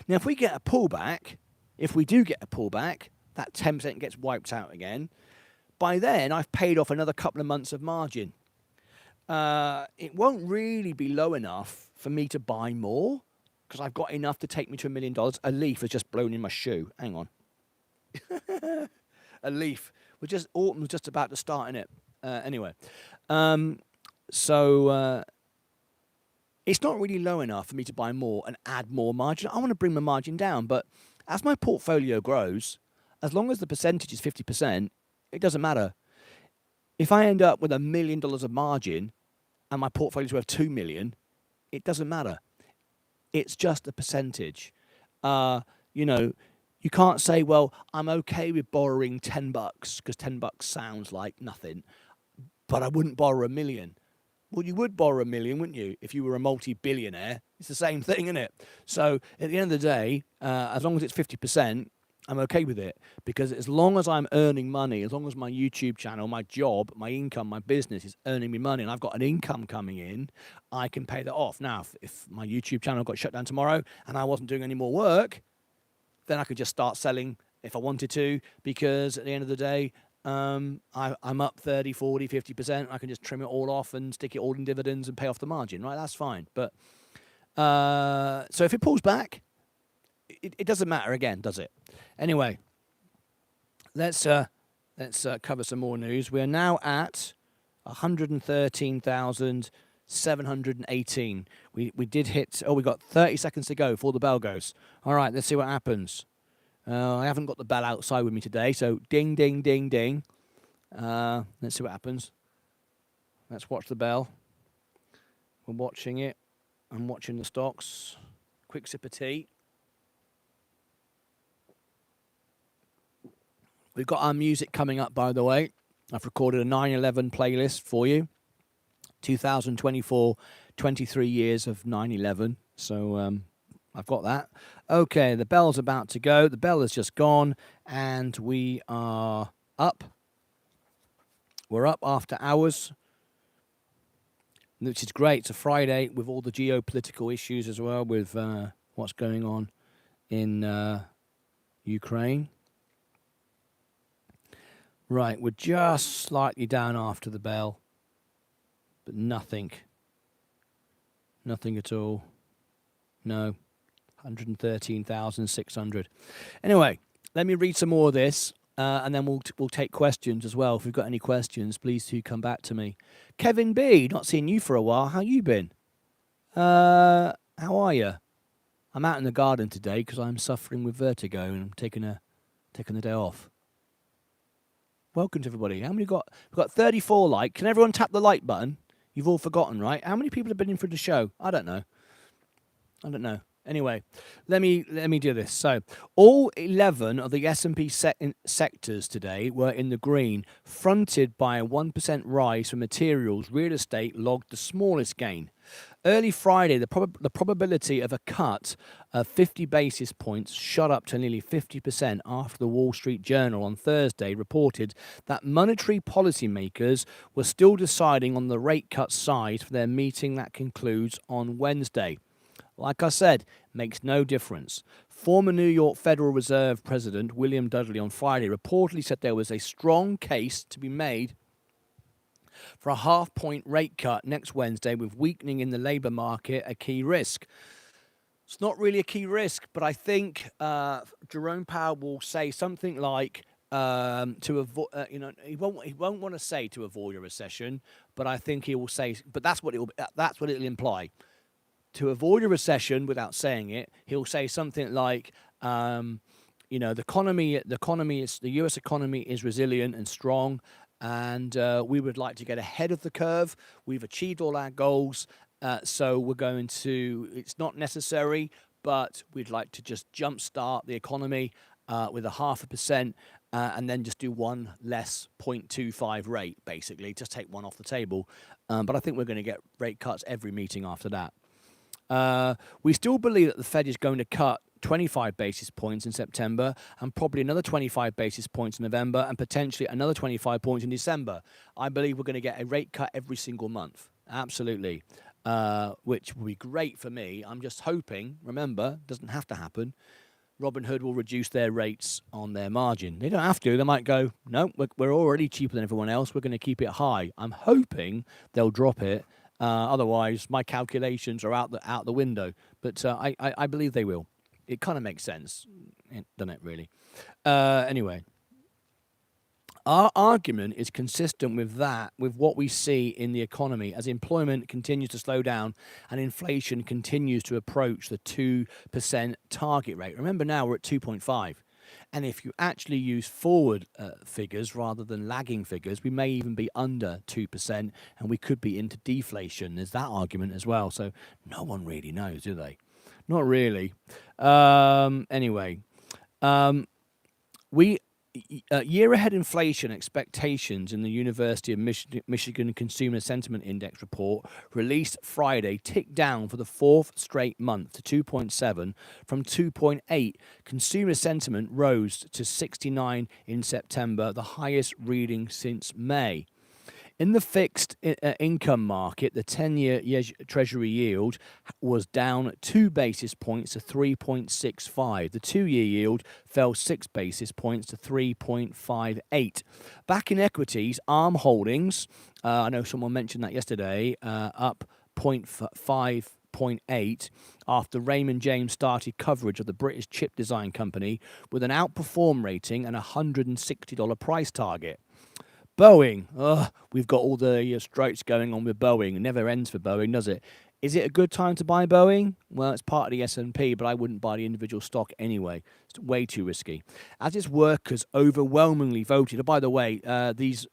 Now, if we get a pullback, if we do get a pullback, that 10% gets wiped out again. By then, I've paid off another couple of months of margin. It won't really be low enough for me to buy more, because I've got enough to take me to $1 million. A leaf has just blown in my shoe. Hang on. A leaf. Autumn's just about to start, innit? Anyway. It's not really low enough for me to buy more and add more margin. I want to bring my margin down, but as my portfolio grows, as long as the percentage is 50%, it doesn't matter. If I end up with $1 million of margin and my portfolio is worth $2 million, it doesn't matter. It's just a percentage. You can't say, well, I'm okay with borrowing $10 because $10 sounds like nothing, but I wouldn't borrow $1 million. Well, you would borrow $1 million, wouldn't you, if you were a multi-billionaire? It's the same thing, isn't it? So at the end of the day, as long as it's 50%, I'm okay with it, because as long as I'm earning money, as long as my YouTube channel, my job, my income, my business is earning me money, and I've got an income coming in, I can pay that off. Now, if my YouTube channel got shut down tomorrow and I wasn't doing any more work, then I could just start selling if I wanted to, because at the end of the day, I'm up 30, 40, 50%. I can just trim it all off and stick it all in dividends and pay off the margin, right? That's fine. But so if it pulls back, it doesn't matter again, does it? Anyway, let's cover some more news. We're now at 113,718. We did hit. Oh, we got 30 seconds to go before the bell goes. All right, let's see what happens. I haven't got the bell outside with me today, so ding, ding, ding, ding. Let's see what happens. Let's watch the bell. We're watching it. I'm watching the stocks. Quick sip of tea. We've got our music coming up, by the way. I've recorded a 9/11 playlist for you. 2024, 23 years of 9/11. So I've got that. Okay, the bell's about to go. The bell has just gone, and we are up. We're up after hours, which is great. It's a Friday with all the geopolitical issues as well, with what's going on in Ukraine. Right, we're just slightly down after the bell, but nothing at all. No, 113,600. Anyway, let me read some more of this, and then we'll take questions as well. If we've got any questions, please do come back to me. Kevin B, not seen you for a while. How you been? How are you? I'm out in the garden today because I'm suffering with vertigo and I'm taking the day off. Welcome to everybody. How many got? We've got 34 like. Can everyone tap the like button? You've all forgotten, right? How many people have been in for the show? I don't know. Anyway, let me do this. So, all 11 of the S&P sectors today were in the green, fronted by a 1% rise for materials. Real estate logged the smallest gain. Early Friday, the probability of a cut of 50 basis points shot up to nearly 50% after the Wall Street Journal on Thursday reported that monetary policymakers were still deciding on the rate cut size for their meeting that concludes on Wednesday. Like I said, makes no difference. Former New York Federal Reserve President William Dudley on Friday reportedly said there was a strong case to be made for a half-point rate cut next Wednesday, with weakening in the labour market a key risk. It's not really a key risk, but I think Jerome Powell will say something like to avoid. He won't want to say to avoid a recession, but I think he will say. But that's what it'll imply. To avoid a recession, without saying it, he'll say something like, the U.S. economy is resilient and strong, and we would like to get ahead of the curve. We've achieved all our goals, so we're going to. It's not necessary, but we'd like to just jumpstart the economy with a 0.5%, and then just do one less 0.25 rate, basically, just take one off the table. But I think we're going to get rate cuts every meeting after that. We still believe that the Fed is going to cut 25 basis points in September, and probably another 25 basis points in November, and potentially another 25 points in December. I believe we're going to get a rate cut every single month. Absolutely. Which will be great for me. I'm just hoping, remember, doesn't have to happen, Robinhood will reduce their rates on their margin. They don't have to. They might go, no, we're already cheaper than everyone else. We're going to keep it high. I'm hoping they'll drop it. Otherwise, my calculations are out the window. But I believe they will. It kind of makes sense, doesn't it, really? Anyway, our argument is consistent with what we see in the economy as employment continues to slow down and inflation continues to approach the 2% target rate. Remember, now we're at 2.5. And if you actually use forward figures rather than lagging figures, we may even be under 2%, and we could be into deflation. There's that argument as well. So no one really knows, do they? Not really. Anyway, year-ahead inflation expectations in the University of Michigan Consumer Sentiment Index report released Friday ticked down for the fourth straight month to 2.7 from 2.8. Consumer sentiment rose to 69 in September, the highest reading since May. In the fixed income market, the 10-year Treasury yield was down 2 basis points to 3.65. The 2-year yield fell 6 basis points to 3.58. Back in equities, ARM Holdings, I know someone mentioned that yesterday, up 0.8 after Raymond James started coverage of the British chip design company with an outperform rating and a $160 price target. Boeing, we've got all the strikes going on with Boeing. It never ends for Boeing, does it? Is it a good time to buy Boeing? Well, it's part of the S&P, but I wouldn't buy the individual stock anyway. It's way too risky. As its workers overwhelmingly voted. By the way, these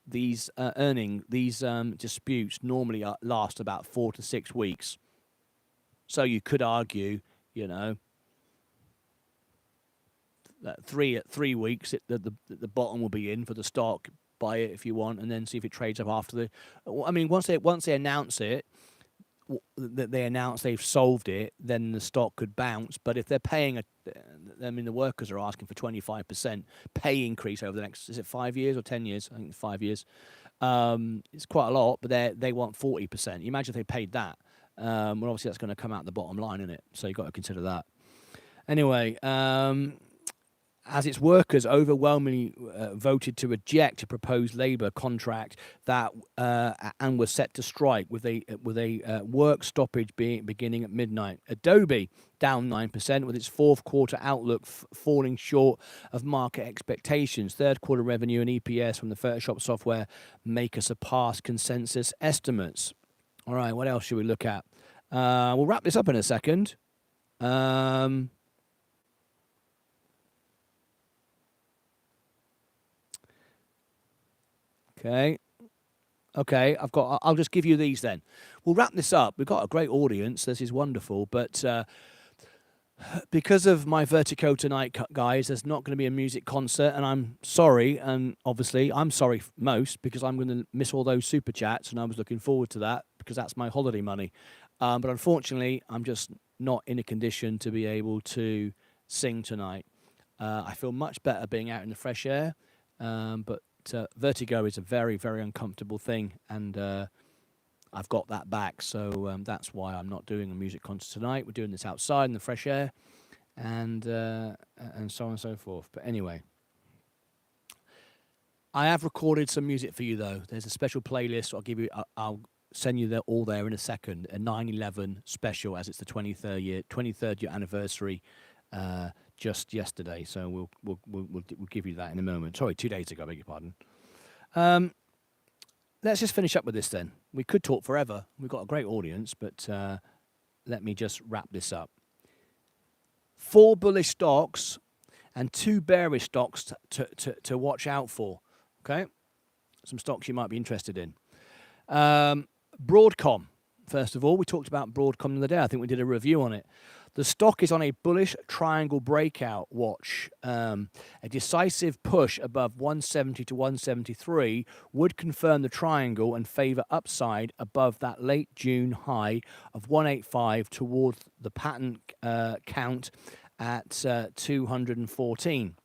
disputes normally last about 4 to 6 weeks. So you could argue, that 3 weeks the bottom will be in for the stock. Buy it if you want, and then see if it trades up after the. I mean, once they announce it, that they announce they've solved it, then the stock could bounce. But if they're paying the workers are asking for 25% pay increase over the next, is it 5 years or 10 years? I think 5 years. It's quite a lot, but they want 40%. You imagine if they paid that. Well, obviously that's going to come out the bottom line, isn't it? So you've got to consider that. Anyway, as its workers overwhelmingly voted to reject a proposed Labour contract that and were set to strike with a work stoppage beginning at midnight. Adobe down 9% with its fourth quarter outlook falling short of market expectations. Third quarter revenue and EPS from the Photoshop software maker surpassed consensus estimates. All right, what else should we look at? We'll wrap this up in a second. Okay. I'll just give you these then. We'll wrap this up. We've got a great audience. This is wonderful, but because of my vertigo tonight, guys, there's not going to be a music concert, and I'm sorry. And obviously, I'm sorry most because I'm going to miss all those super chats, and I was looking forward to that because that's my holiday money. But unfortunately, I'm just not in a condition to be able to sing tonight. I feel much better being out in the fresh air, but vertigo is a very, very uncomfortable thing, and I've got that back, so that's why I'm not doing a music concert tonight. We're doing this outside in the fresh air, and so on and so forth. But anyway, I have recorded some music for you though. There's a special playlist. I'll send you all there in a second. A 9/11 special, as it's the 23rd year anniversary, just yesterday. So we'll give you that in a moment. Sorry, 2 days ago. I beg your pardon. Let's just finish up with this then. We could talk forever. We've got a great audience, but let me just wrap this up. 4 bullish stocks and 2 bearish stocks to watch out for. Okay, some stocks you might be interested in. Broadcom, first of all, we talked about Broadcom the other day. I think we did a review on it. The stock is on a bullish triangle breakout watch. A decisive push above 170 to 173 would confirm the triangle and favor upside above that late June high of 185 towards the pattern count at 214.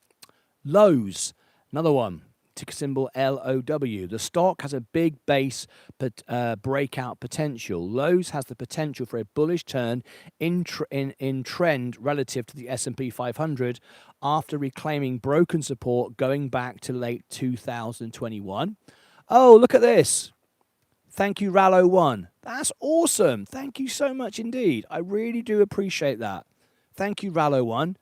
Lows, another one. Ticker symbol LOW. The stock has a big base breakout potential. Lowe's has the potential for a bullish turn in trend relative to the S&P 500 after reclaiming broken support going back to late 2021. Oh, look at this. Thank you, Rallo1. That's awesome. Thank you so much indeed. I really do appreciate that. Thank you, Rallo1.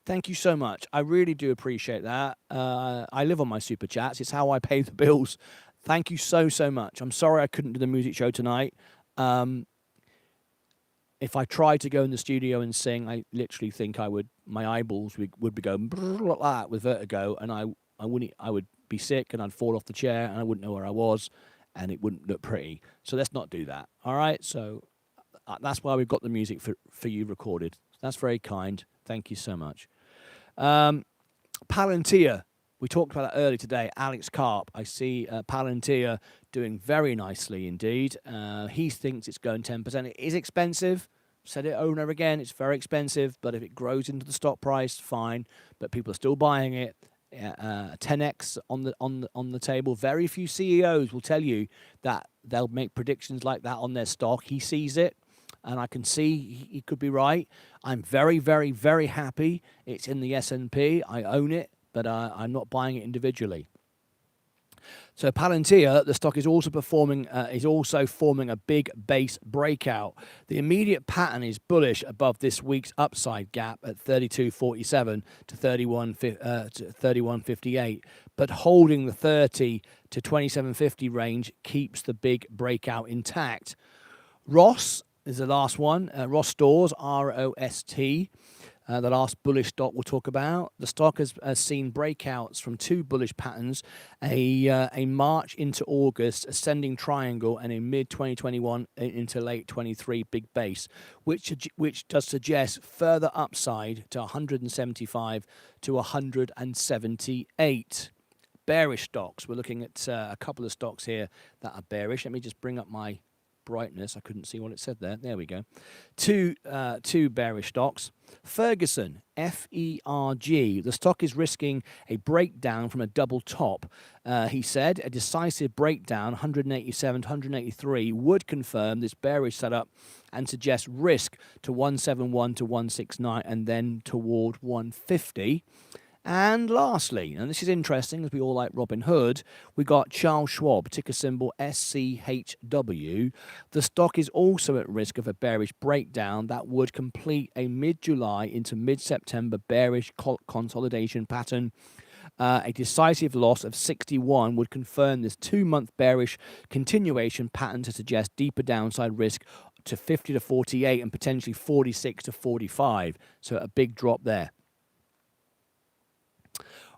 Thank you so much. I really do appreciate that. I live on my super chats. It's how I pay the bills. Thank you so much. I'm sorry I couldn't do the music show tonight. If I tried to go in the studio and sing, I literally think my eyeballs would be going like that with vertigo, and I would be sick and I'd fall off the chair and I wouldn't know where I was, and it wouldn't look pretty. So let's not do that. All right. So that's why we've got the music for you recorded. That's very kind. Thank you so much. Palantir, we talked about that earlier today. Alex Karp, I see Palantir doing very nicely indeed. He thinks it's going 10%. It is expensive. Said it over and over again. It's very expensive, but if it grows into the stock price, fine. But people are still buying it. 10x on the table. Very few CEOs will tell you that they'll make predictions like that on their stock. He sees it. And I can see he could be right. I'm very, very, very happy it's in the S&P. I own it, but I'm not buying it individually. So Palantir, the stock is also forming a big base breakout. The immediate pattern is bullish above this week's upside gap at 32.47 to 31.58, but holding the 30 to 27.50 range keeps the big breakout intact. Ross is the last one. Ross Stores, ROST, the last bullish stock we'll talk about. The stock has seen breakouts from 2 bullish patterns, a March into August ascending triangle, and a mid-2021 into late 23 big base, which does suggest further upside to 175 to 178. Bearish stocks. We're looking at a couple of stocks here that are bearish. Let me just bring up my brightness. I couldn't see what it said there. There we go. Two bearish stocks. Ferguson, FERG. The stock is risking a breakdown from a double top. He said a decisive breakdown, 187 to 183, would confirm this bearish setup and suggest risk to 171 to 169 and then toward 150. And lastly, and this is interesting as we all like Robinhood, we got Charles Schwab, ticker symbol SCHW. The stock is also at risk of a bearish breakdown that would complete a mid-July into mid-September bearish consolidation pattern. A decisive loss of 61 would confirm this 2-month bearish continuation pattern to suggest deeper downside risk to 50 to 48 and potentially 46 to 45. So a big drop there.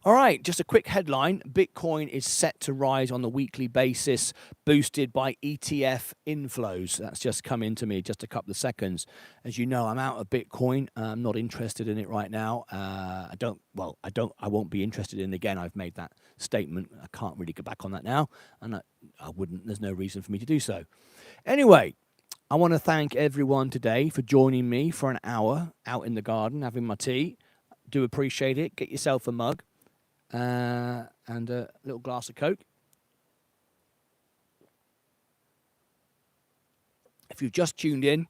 All right, just a quick headline. Bitcoin is set to rise on a weekly basis, boosted by ETF inflows. That's just come into me just a couple of seconds. As you know, I'm out of Bitcoin. I'm not interested in it right now. I won't be interested in it again. I've made that statement. I can't really go back on that now, and I wouldn't. There's no reason for me to do so. Anyway, I want to thank everyone today for joining me for an hour out in the garden having my tea. Do appreciate it. Get yourself a mug. And a little glass of Coke. If you've just tuned in,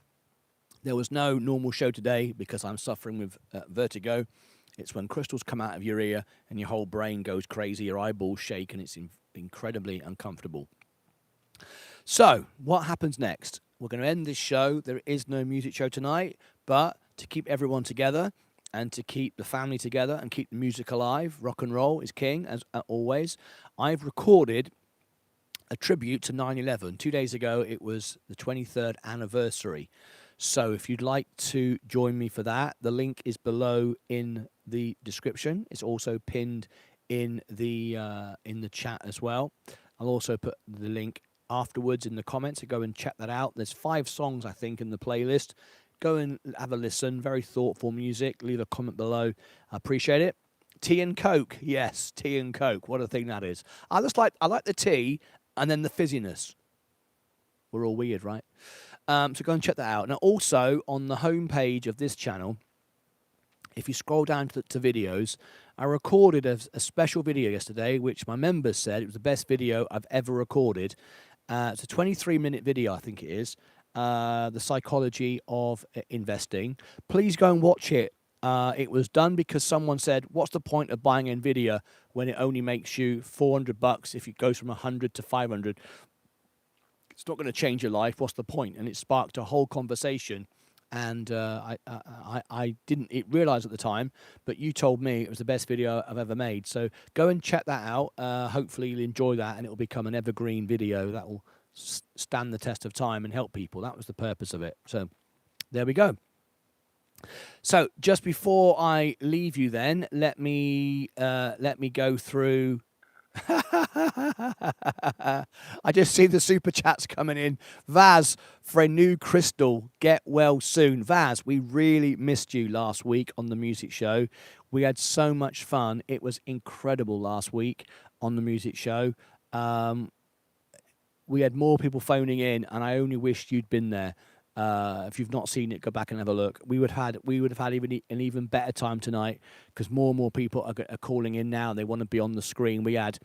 There was no normal show today because I'm suffering with vertigo. It's when crystals come out of your ear and your whole brain goes crazy, your eyeballs shake, and it's incredibly uncomfortable. So, what happens next? We're going to end this show. There is no music show tonight, but to keep everyone together and to keep the family together and keep the music alive, rock and roll is king, as always, I've recorded a tribute to 9/11. 2 days ago, it was the 23rd anniversary. So if you'd like to join me for that, the link is below in the description. It's also pinned in the chat as well. I'll also put the link afterwards in the comments, so go and check that out. There's 5 songs, I think, in the playlist. Go and have a listen. Very thoughtful music. Leave a comment below. I appreciate it. Tea and Coke. Yes, tea and Coke. What a thing that is. I like the tea and then the fizziness. We're all weird, right? So go and check that out. Now, also, on the homepage of this channel, if you scroll down to videos, I recorded a special video yesterday, which my members said it was the best video I've ever recorded. It's a 23-minute video, I think it is, the psychology of investing. Please go and watch it. It was done because someone said, what's the point of buying NVIDIA when it only makes you $400 if it goes from 100 to 500? It's not going to change your life. What's the point? And it sparked a whole conversation. And I didn't realize at the time, but you told me it was the best video I've ever made. So go and check that out. Hopefully you'll enjoy that, and it will become an evergreen video that will stand the test of time and help people. That was the purpose of it. So there we go. So just before I leave you, then let me go through. I just see the super chats coming in. Vaz, for a new crystal, get well soon. Vaz, we really missed you last week on the music show. We had so much fun. It was incredible last week on the music show. We had more people phoning in, and I only wished you'd been there. If you've not seen it, go back and have a look. We would have had an even better time tonight because more and more people are calling in now. They want to be on the screen. We had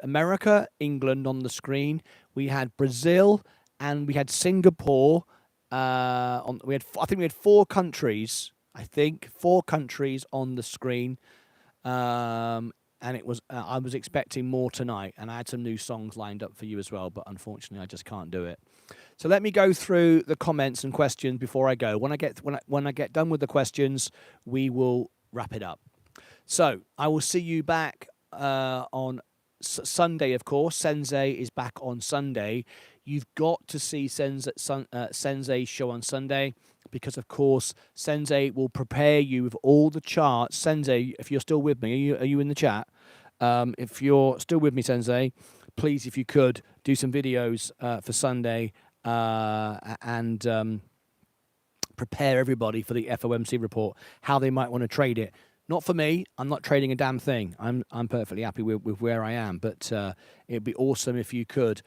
America, England on the screen. We had Brazil, and we had Singapore. I think we had 4 countries. I think 4 countries on the screen. And it was I was expecting more tonight, and I had some new songs lined up for you as well, but unfortunately I just can't do it. So let me go through the comments and questions before I go. When I get done with the questions, we will wrap it up. So I will see you back on Sunday, of course. Sensei is back on Sunday. You've got to see Sensei's show on Sunday because, of course, Sensei will prepare you with all the charts. Sensei, if you're still with me, are you in the chat? If you're still with me, Sensei, please, if you could, do some videos for Sunday and prepare everybody for the FOMC report, how they might want to trade it. Not for me. I'm not trading a damn thing. I'm perfectly happy with where I am. But it'd be awesome if you could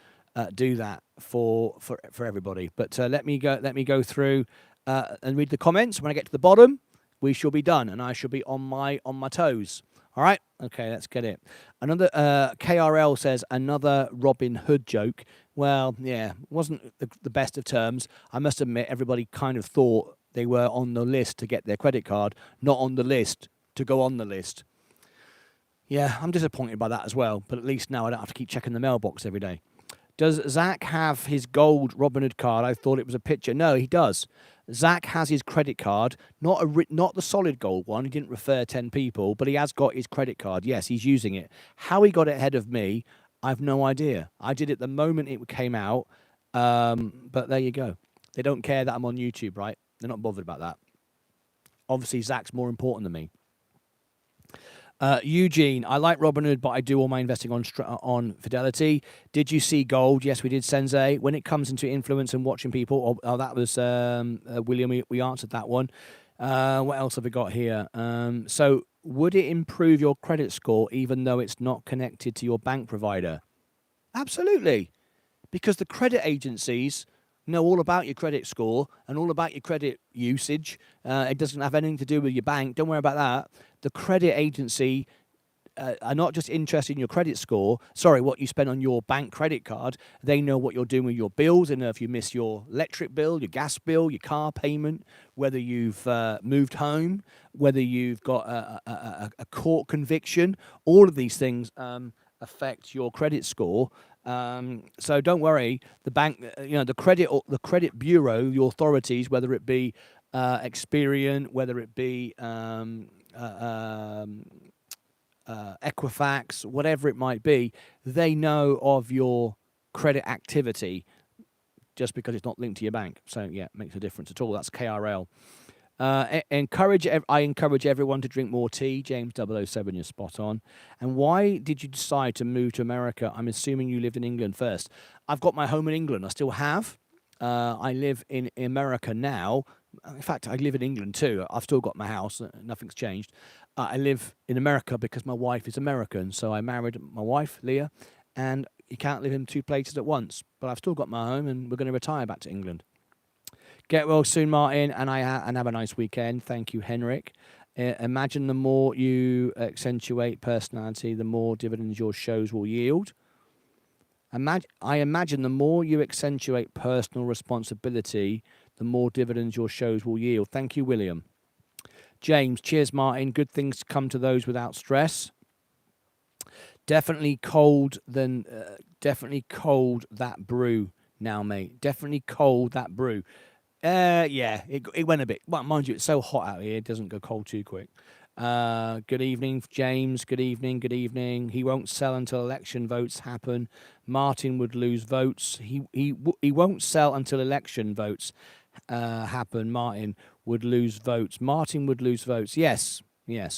do that for everybody. But let me go through and read the comments. When I get to the bottom, we shall be done, and I shall be on my toes. All right. Okay. Let's get it. Another KRL says another Robinhood joke. Well, yeah, wasn't the best of terms. I must admit, everybody kind of thought they were on the list to get their credit card, not on the list to go on the list. Yeah, I'm disappointed by that as well, but at least now I don't have to keep checking the mailbox every day. Does Zach have his gold Robinhood card? I thought it was a picture. No, he does. Zach has his credit card, not the solid gold one. He didn't refer 10 people, but he has got his credit card. Yes, he's using it. How he got it ahead of me, I've no idea. I did it the moment it came out, but there you go. They don't care that I'm on YouTube, right? They're not bothered about that. Obviously, Zach's more important than me. Eugene, I like Robinhood, but I do all my investing on Fidelity. Did you see gold? Yes, we did, Sensei. When it comes into influence and watching people, that was William. We answered that one. What else have we got here? So, would it improve your credit score even though it's not connected to your bank provider? Absolutely, because the credit agencies know all about your credit score and all about your credit usage. It doesn't have anything to do with your bank. Don't worry about that. The credit agency are not just interested in your credit score, sorry, what you spend on your bank credit card. They know what you're doing with your bills. They know if you miss your electric bill, your gas bill, your car payment, whether you've moved home, whether you've got a court conviction. All of these things affect your credit score. So don't worry. The bank, the credit bureau, the authorities, whether it be Experian, whether it be Equifax, whatever it might be, they know of your credit activity just because it's not linked to your bank. So yeah, it makes a difference at all. That's KRL. I encourage everyone to drink more tea. James 007, you're spot on. And why did you decide to move to America? I'm assuming you lived in England first. I've got my home in England. I still have. I live in America now. In fact, I live in England too. I've still got my house. Nothing's changed. I live in America because my wife is American. So I married my wife, Leah, and you can't live in two places at once. But I've still got my home, and we're going to retire back to England. Get well soon, Martin, and have a nice weekend. Thank you, Henrik. Imagine the more you accentuate personality, the more dividends your shows will yield. I imagine the more you accentuate personal responsibility, the more dividends your shows will yield. Thank you, William. James, cheers, Martin. Good things come to those without stress. Definitely cold that brew now, mate. Definitely cold that brew. Yeah, it went a bit. Well, mind you, it's so hot out here, it doesn't go cold too quick. Good evening, James. Good evening. Good evening. He won't sell until election votes happen. Martin would lose votes. He won't sell until election votes happen. Martin would lose votes. Martin would lose votes. Yes. You're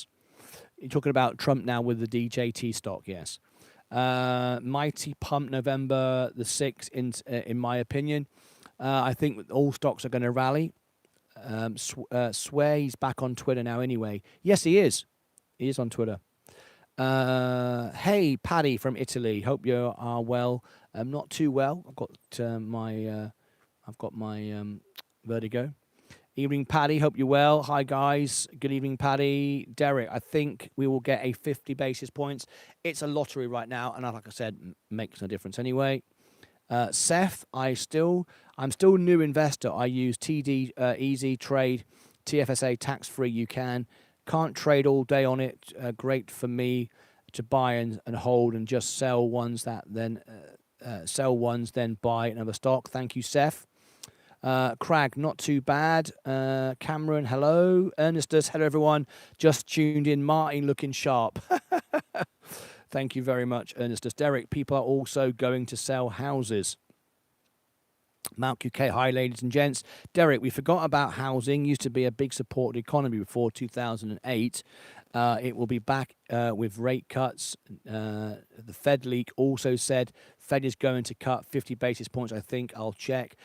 talking about Trump now with the DJT stock. Yes. Mighty pump November the 6th. In my opinion. I think all stocks are going to rally. Swear he's back on Twitter now anyway. Yes, he is. He is on Twitter. Hey, Paddy from Italy. Hope you are well. Not too well. I've got my vertigo. Evening, Paddy. Hope you're well. Hi, guys. Good evening, Paddy. Derek, I think we will get a 50 basis points. It's a lottery right now, and like I said, makes no difference anyway. Seth, I'm still a new investor. I use TD Easy Trade, TFSA tax-free. You can't trade all day on it. Great for me to buy and hold and just sell ones then buy another stock. Thank you, Seth. Crag, not too bad. Cameron, hello. Ernestus, hello everyone. Just tuned in. Martin looking sharp. Thank you very much, Ernestus. Derek, people are also going to sell houses. Malk UK, hi ladies and gents. Derek, we forgot about housing. Used to be a big supported economy before 2008. It will be back with rate cuts. The Fed leak also said Fed is going to cut 50 basis points, I think. I'll check.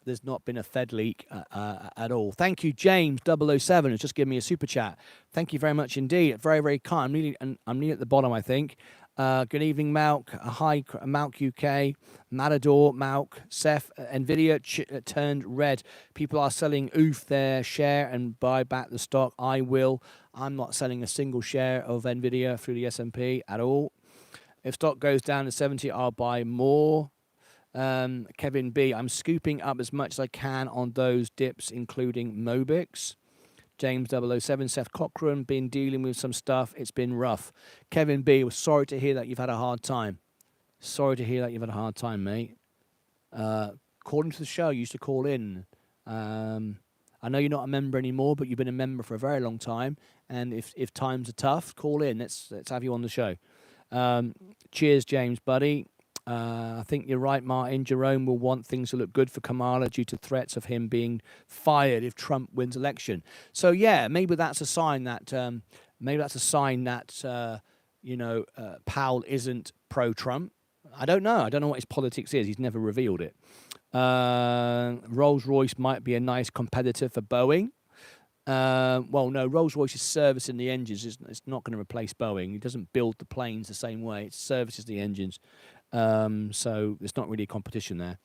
There's not been a Fed leak at all. Thank you, James 007. It's just given me a super chat. Thank you very much indeed. Very, very kind. I'm nearly at the bottom, I think. Good evening, Malk. Hi, Malk UK. Matador, Malk. Seth, Nvidia turned red. People are selling their share and buy back the stock. I will. I'm not selling a single share of Nvidia through the S&P at all. If stock goes down to 70, I'll buy more. Kevin B, I'm scooping up as much as I can on those dips, including Mobix. James 007, Seth Cochran, been dealing with some stuff. It's been rough. Kevin B, was sorry to hear that you've had a hard time. Sorry to hear that you've had a hard time, mate. Calling to the show, you used to call in. I know you're not a member anymore, but you've been a member for a very long time. And if times are tough, call in. Let's have you on the show. Cheers, James, buddy. I think you're right, Martin. Jerome will want things to look good for Kamala due to threats of him being fired if Trump wins election. So yeah, maybe that's a sign that Powell isn't pro-Trump. I don't know. I don't know what his politics is. He's never revealed it. Rolls-Royce might be a nice competitor for Boeing. Well, no, Rolls-Royce is servicing the engines. It's not going to replace Boeing. It doesn't build the planes the same way. It services the engines. So there's not really a competition there.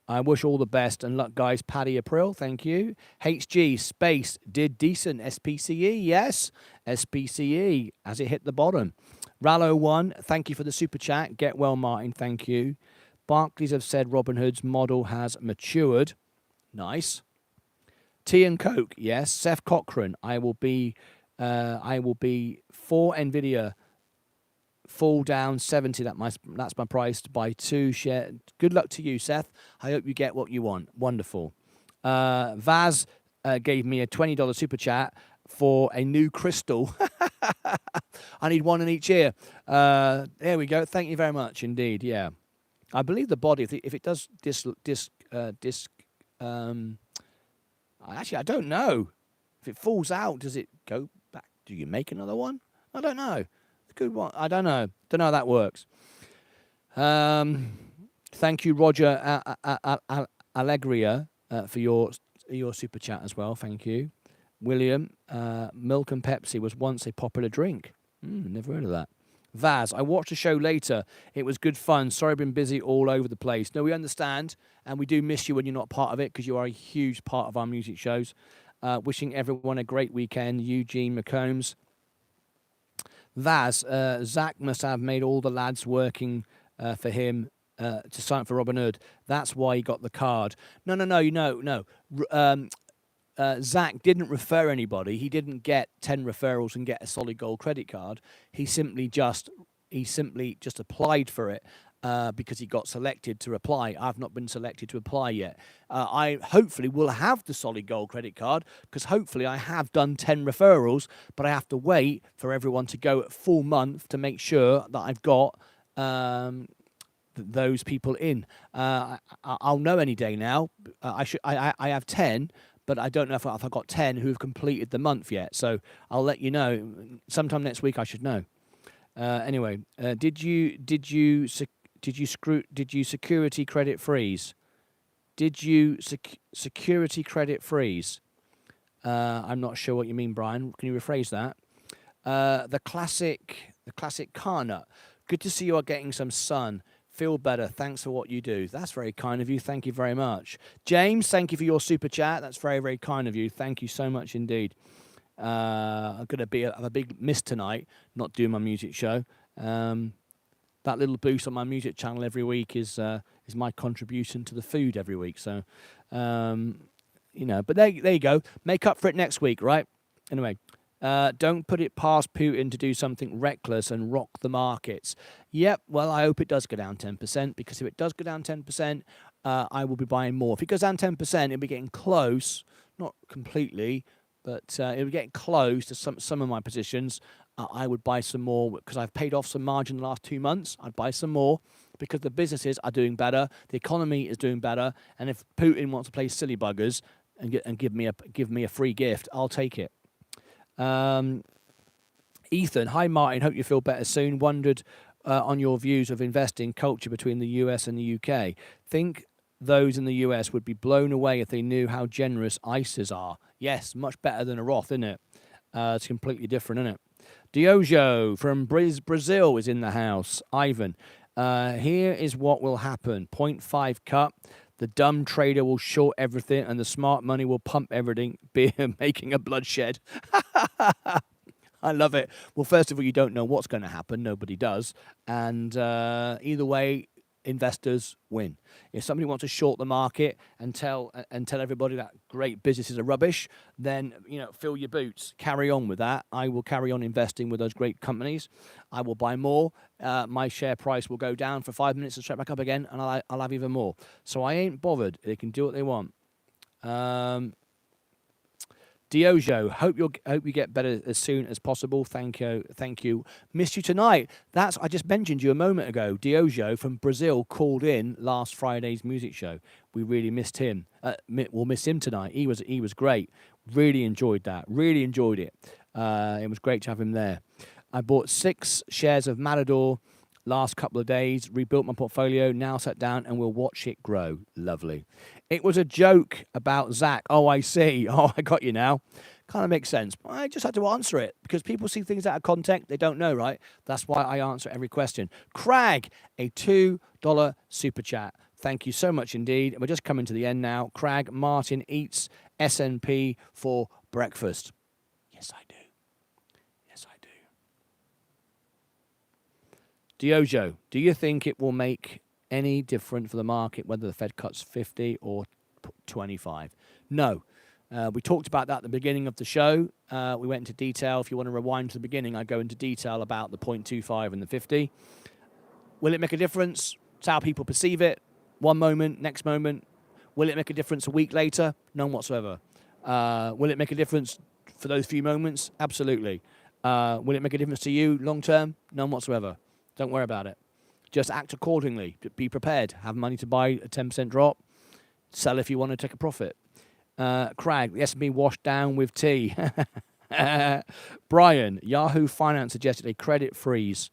I wish all the best and luck, guys. Paddy April, thank you. HG Space did decent. SPCE, yes. SPCE as it hit the bottom. Rallo1, thank you for the super chat. Get well, Martin, thank you. Barclays have said Robinhood's model has matured. Nice. Tea and Coke, yes. Seth Cochran, I will be for Nvidia fall down 70. That's my price to buy 2 share. Good luck to you, Seth. I hope you get what you want. Wonderful. Vaz gave me a $20 super chat for a new crystal. I need one in each ear. There we go. Thank you very much indeed. Yeah, I believe the body, if it does actually, I don't know. If it falls out, does it go back? Do you make another one? I don't know. Good one. I don't know. Don't know how that works. Thank you, Roger Allegria, for your super chat as well. Thank you. William, milk and Pepsi was once a popular drink. Never heard of that. Vaz, I watched the show later. It was good fun. Sorry I've been busy all over the place. No, we understand, and we do miss you when you're not part of it, because you are a huge part of our music shows. Wishing everyone a great weekend. Eugene McCombs. Vaz, Zach must have made all the lads working for him to sign up for Robinhood. That's why he got the card. No. Zach didn't refer anybody. He didn't get 10 referrals and get a solid gold credit card. He simply just applied for it because he got selected to apply. I've not been selected to apply yet. I hopefully will have the solid gold credit card, because hopefully I have done 10 referrals, but I have to wait for everyone to go at full month to make sure that I've got those people in. I'll know any day now. I have 10. But I don't know if I've got 10 who have completed the month yet. So I'll let you know. Sometime next week I should know. Anyway, did you security credit freeze? Did you security credit freeze? I'm not sure what you mean, Brian. Can you rephrase that? The classic car nut. Good to see you are getting some sun. Feel better. Thanks for what you do. That's very kind of you. Thank you very much. James, thank you for your super chat. That's very, very kind of you. Thank you so much indeed. I'm going to have a big miss tonight, not doing my music show. That little boost on my music channel every week is my contribution to the food every week. So, but there you go. Make up for it next week, right? Anyway. Don't put it past Putin to do something reckless and rock the markets. Yep, well, I hope it does go down 10%, because if it does go down 10%, I will be buying more. If it goes down 10%, it'll be getting close, not completely, but it'll be getting close to some of my positions. I would buy some more, because I've paid off some margin the last 2 months. I'd buy some more, because the businesses are doing better, the economy is doing better, and if Putin wants to play silly buggers and give me a free gift, I'll take it. Ethan, hi Martin, hope you feel better soon. Wondered on your views of investing culture between the US and the UK. Think those in the US would be blown away if they knew how generous ISAs are. Yes, much better than a Roth, isn't it? It's completely different, isn't it? Diogo from Brazil is in the house. Ivan, here is what will happen. 0.5 cut. The dumb trader will short everything, and the smart money will pump everything, making a bloodshed. I love it. Well, first of all, you don't know what's going to happen. Nobody does. And either way, investors win. If somebody wants to short the market and tell everybody that great businesses are rubbish, then fill your boots. Carry on with that. I will carry on investing with those great companies. I will buy more. My share price will go down for 5 minutes and straight back up again, and I'll have even more. So I ain't bothered. They can do what they want. Diogo, hope you get better as soon as possible. Thank you. Missed you tonight. I just mentioned you a moment ago. Diogo from Brazil called in last Friday's music show. We really missed him. We'll miss him tonight. He was great. Really enjoyed that. Really enjoyed it. It was great to have him there. I bought 6 shares of Matador last couple of days, rebuilt my portfolio, now sat down and we'll watch it grow. Lovely. It was a joke about Zach. Oh, I see. Oh, I got you now. Kind of makes sense. I just had to answer it because people see things out of context. They don't know, right? That's why I answer every question. Crag, a $2 super chat. Thank you so much indeed. We're just coming to the end now. Crag, Martin eats S&P for breakfast. Yes, I do. Yes, I do. Diogo, do you think it will make any difference for the market whether the Fed cuts 50 or 25? No. We talked about that at the beginning of the show. We went into detail. If you want to rewind to the beginning, I go into detail about the 0.25 and the 50. Will it make a difference? It's how people perceive it. One moment, next moment. Will it make a difference a week later? None whatsoever. Will it make a difference for those few moments? Absolutely. Will it make a difference to you long term? None whatsoever. Don't worry about it. Just act accordingly. Be prepared. Have money to buy a 10% drop. Sell if you want to take a profit. Crag, the S&P washed down with tea. Brian, Yahoo Finance suggested a credit freeze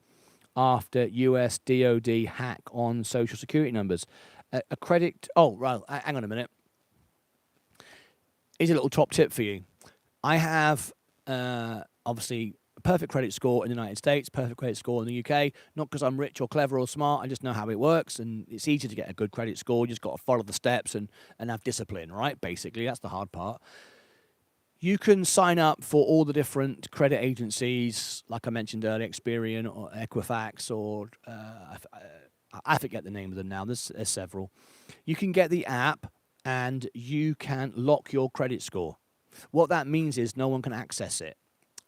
after US DOD hack on social security numbers. A credit... Oh, right, hang on a minute. Here's a little top tip for you. I have, obviously, a perfect credit score in the United States, perfect credit score in the UK, not because I'm rich or clever or smart, I just know how it works, and it's easy to get a good credit score. You just got to follow the steps and have discipline, right? Basically, that's the hard part. You can sign up for all the different credit agencies, like I mentioned earlier, Experian or Equifax, or I forget the name of them now. There's several. You can get the app, and you can lock your credit score. What that means is no one can access it.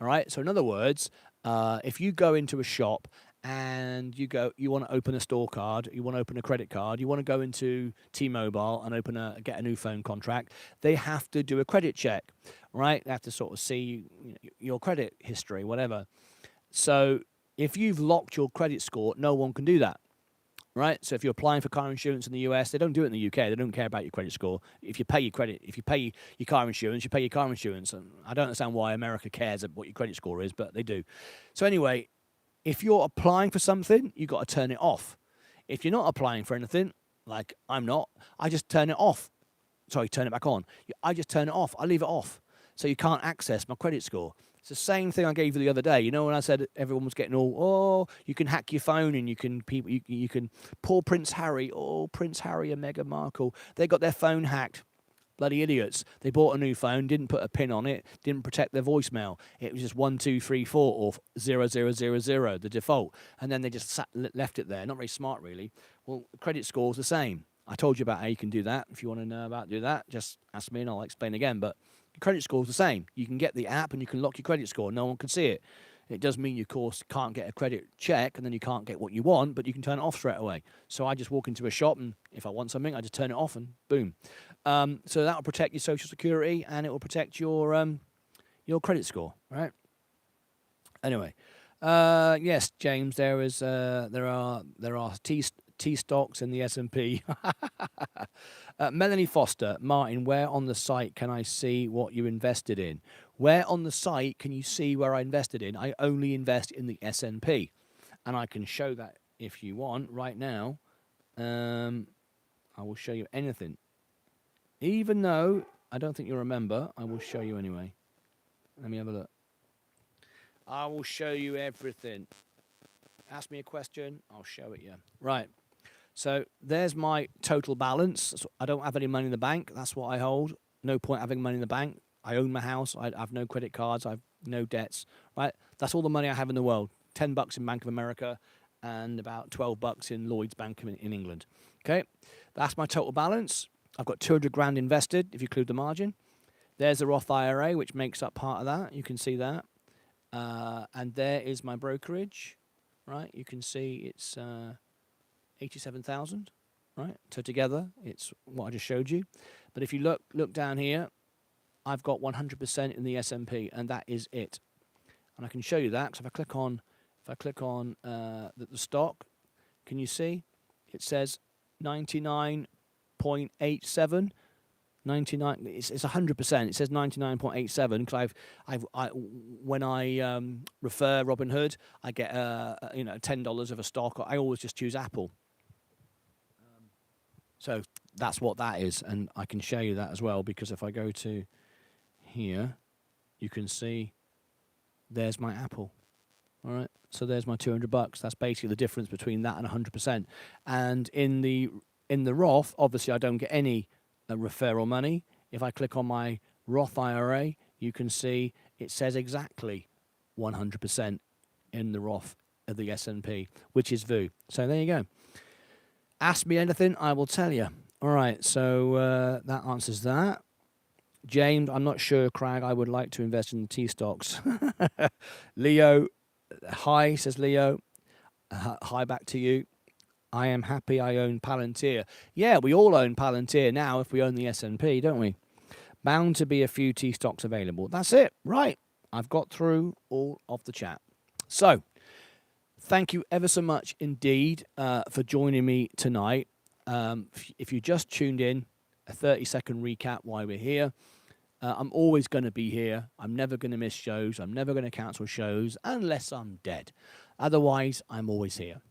All right. So in other words, if you go into a shop and you want to open a store card, you want to open a credit card, you want to go into T-Mobile and get a new phone contract, they have to do a credit check, right? They have to sort of see your credit history, whatever. So if you've locked your credit score, no one can do that. Right, so if you're applying for car insurance in the US, they don't do it in the UK. They don't care about your credit score. If you pay your car insurance, you pay your car insurance. And I don't understand why America cares what your credit score is, but they do. So anyway, if you're applying for something, you've got to turn it off. If you're not applying for anything, like I'm not, I just turn it off. Sorry, turn it back on. I just turn it off. I leave it off. So you can't access my credit score. It's the same thing I gave you the other day. You know when I said everyone was getting you can hack your phone and you can poor Prince Harry, Prince Harry and Meghan Markle, they got their phone hacked. Bloody idiots. They bought a new phone, didn't put a pin on it, didn't protect their voicemail. It was just 1234 or 0000, the default. And then they just left it there. Not very smart, really. Well, the credit score's the same. I told you about how you can do that. If you want to know about do that, just ask me and I'll explain again. But credit score is the same. You can get the app and you can lock your credit score. No one can see it. It does mean you, of course, can't get a credit check and then you can't get what you want, but you can turn it off straight away. So I just walk into a shop and if I want something, I just turn it off and boom. So that will protect your Social Security and it will protect your credit score, right? Anyway, yes, James, there are T stocks in the S&P. Melanie Foster, Martin, where on the site can I see what you invested in? Where on the site can you see where I invested in? I only invest in the S&P, and I can show that if you want right now. I will show you anything, even though I don't think you'll remember. I will show you anyway. Let me have a look. I will show you everything. Ask me a question, I'll show it you. Right. So there's my total balance. So I don't have any money in the bank. That's what I hold. No point having money in the bank. I own my house. I have no credit cards. I have no debts. Right? That's all the money I have in the world. $10 in Bank of America and about $12 in Lloyd's Bank in England. Okay? That's my total balance. I've got 200 grand invested, if you include the margin. There's the Roth IRA, which makes up part of that. You can see that. And there is my brokerage. Right? You can see it's 87,000, right? So together, it's what I just showed you. But if you look down here, I've got 100% in the S&P, and that is it. And I can show you that because if I click on the stock, can you see? It says 99.87. 99. It's 100%. It says 99.87 because when I refer Robinhood, I get $10 of a stock. I always just choose Apple. So that's what that is, and I can show you that as well because if I go to here, you can see there's my Apple. All right, so there's my $200. That's basically the difference between that and 100%. And in the Roth, obviously, I don't get any referral money. If I click on my Roth IRA, you can see it says exactly 100% in the Roth of the S&P, which is VU. So there you go. Ask me anything, I will tell you. All right, so that answers that. James, I'm not sure, Craig. I would like to invest in the T stocks. Leo, hi, says Leo. Hi back to you. I am happy I own Palantir. Yeah, we all own Palantir now if we own the S&P, don't we? Bound to be a few T stocks available. That's it. Right. I've got through all of the chat. So, thank you ever so much indeed for joining me tonight. If you just tuned in, a 30-second recap why we're here. I'm always going to be here. I'm never going to miss shows. I'm never going to cancel shows unless I'm dead. Otherwise, I'm always here.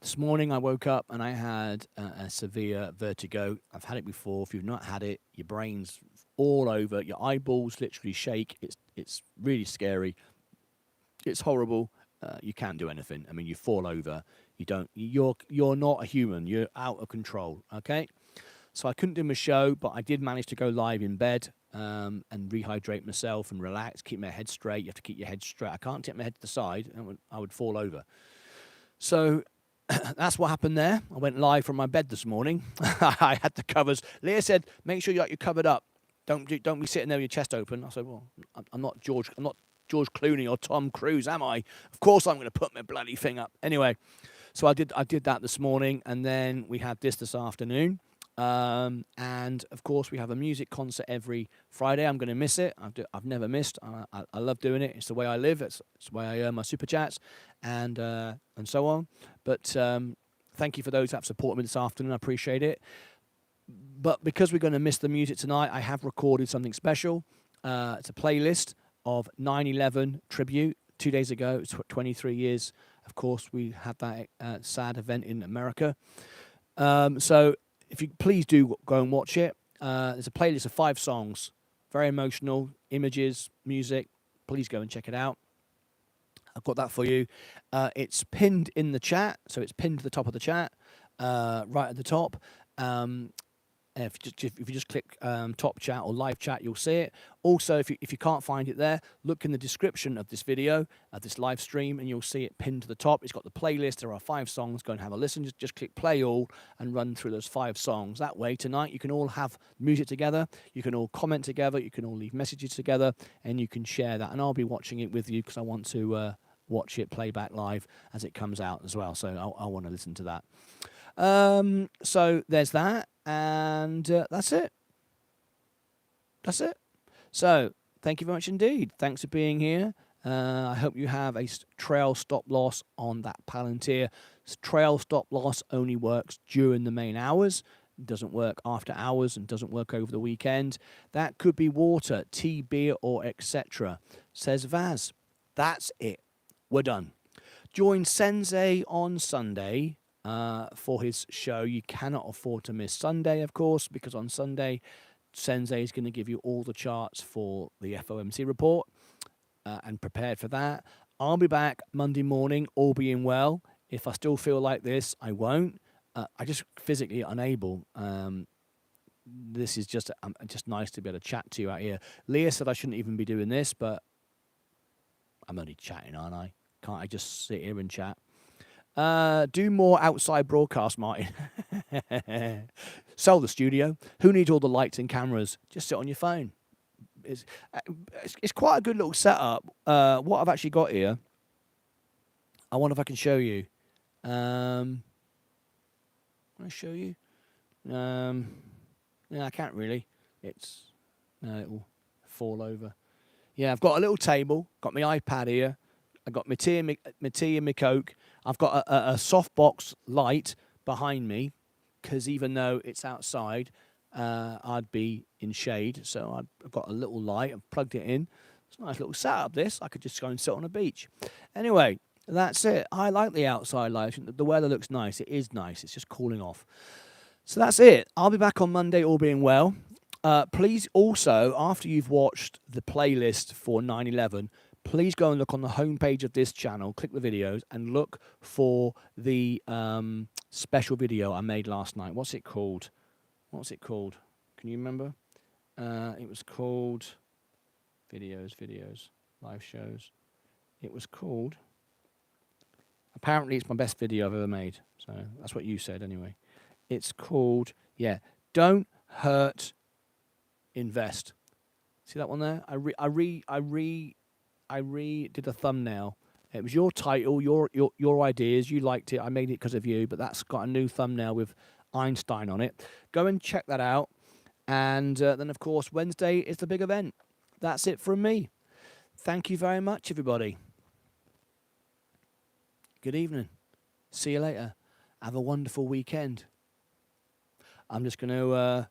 This morning I woke up and I had a severe vertigo. I've had it before. If you've not had it, your brain's all over. Your eyeballs literally shake. It's really scary. It's horrible. You can't do anything. I mean, you fall over. You're not a human. You're out of control. Okay. So I couldn't do my show, but I did manage to go live in bed and rehydrate myself and relax, keep my head straight. You have to keep your head straight. I can't tip my head to the side. I would fall over. So that's what happened there. I went live from my bed this morning. I had the covers. Leah said, "Make sure you're covered up. Don't be sitting there with your chest open." I said, "Well, I'm not George Clooney or Tom Cruise, am I? Of course I'm going to put my bloody thing up." Anyway, so I did that this morning, and then we had this afternoon. And of course we have a music concert every Friday. I'm going to miss it. I've never missed. I love doing it. It's the way I live. It's the way I earn my super chats and so on. But thank you for those that have supported me this afternoon. I appreciate it. But because we're going to miss the music tonight, I have recorded something special. It's a playlist of 9/11 tribute. 2 days ago, it's 23 years. Of course, we had that sad event in America. So if you please do go and watch it. There's a playlist of 5 songs, very emotional, images, music. Please go and check it out. I've got that for you. It's pinned in the chat, so it's pinned to the top of the chat, right at the top. If you just click top chat or live chat, you'll see it. Also, if you can't find it there, look in the description of this video, this live stream, and you'll see it pinned to the top. It's got the playlist. There are 5 songs. Go and have a listen. Just click play all and run through those 5 songs. That way, tonight, you can all have music together. You can all comment together. You can all leave messages together, and you can share that. And I'll be watching it with you because I want to watch it play back live as it comes out as well. So I want to listen to that. So there's that, and that's it. So thank you very much indeed. Thanks for being here. I hope you have a trail stop loss on that Palantir. Trail stop loss only works during the main hours. It doesn't work after hours and doesn't work over the weekend. That could be water, tea, beer, or etc. Says Vaz. That's it. We're done. Join Sensei on Sunday for his show. You cannot afford to miss Sunday, of course, because on Sunday, Sensei is going to give you all the charts for the FOMC report and prepared for that. I'll be back Monday morning, all being well. If I still feel like this, I won't. I just physically unable. This is just nice to be able to chat to you out here. Leah said I shouldn't even be doing this, but I'm only chatting, aren't I? Can't I just sit here and chat? Do more outside broadcast, Martin. Sell the studio. Who needs all the lights and cameras? Just sit on your phone. It's quite a good little setup. What I've actually got here, I wonder if I can show you. Can I show you? No, I can't really. It will fall over. Yeah, I've got a little table. Got my iPad here. I've got my tea and my Coke. I've got a softbox light behind me because even though it's outside, I'd be in shade. So I've got a little light. I've plugged it in. It's a nice little setup, this. I could just go and sit on a beach. Anyway, that's it. I like the outside light. The weather looks nice. It is nice. It's just cooling off. So that's it. I'll be back on Monday, all being well. Please also, after you've watched the playlist for 9/11, please go and look on the homepage of this channel, click the videos, and look for the special video I made last night. What's it called? Can you remember? It was called videos, live shows. It was called Apparently, it's my best video I've ever made. So that's what you said anyway. It's called, yeah, Don't Hurt, Invest. See that one there? I did a thumbnail. It was your title, your ideas. You liked it. I made it because of you, but that's got a new thumbnail with Einstein on it. Go and check that out. And then, of course, Wednesday is the big event. That's it from me. Thank you very much, everybody. Good evening. See you later. Have a wonderful weekend. I'm just going to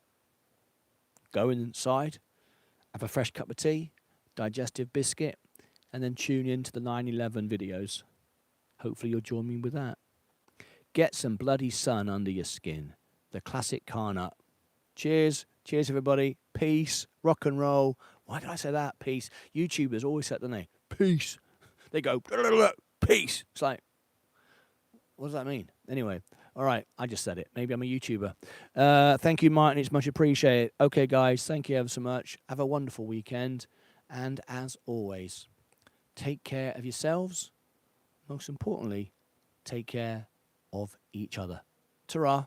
go inside, have a fresh cup of tea, digestive biscuit, and then tune in to the 9/11 videos. Hopefully you'll join me with that. Get some bloody sun under your skin. The classic Carnut. Cheers. Cheers, everybody. Peace. Rock and roll. Why did I say that? Peace. YouTubers always say, don't they? Peace. They go, peace. It's like, what does that mean? Anyway, all right. I just said it. Maybe I'm a YouTuber. Thank you, Martyn. It's much appreciated. Okay, guys. Thank you ever so much. Have a wonderful weekend. And as always, take care of yourselves. Most importantly, take care of each other. Ta-ra.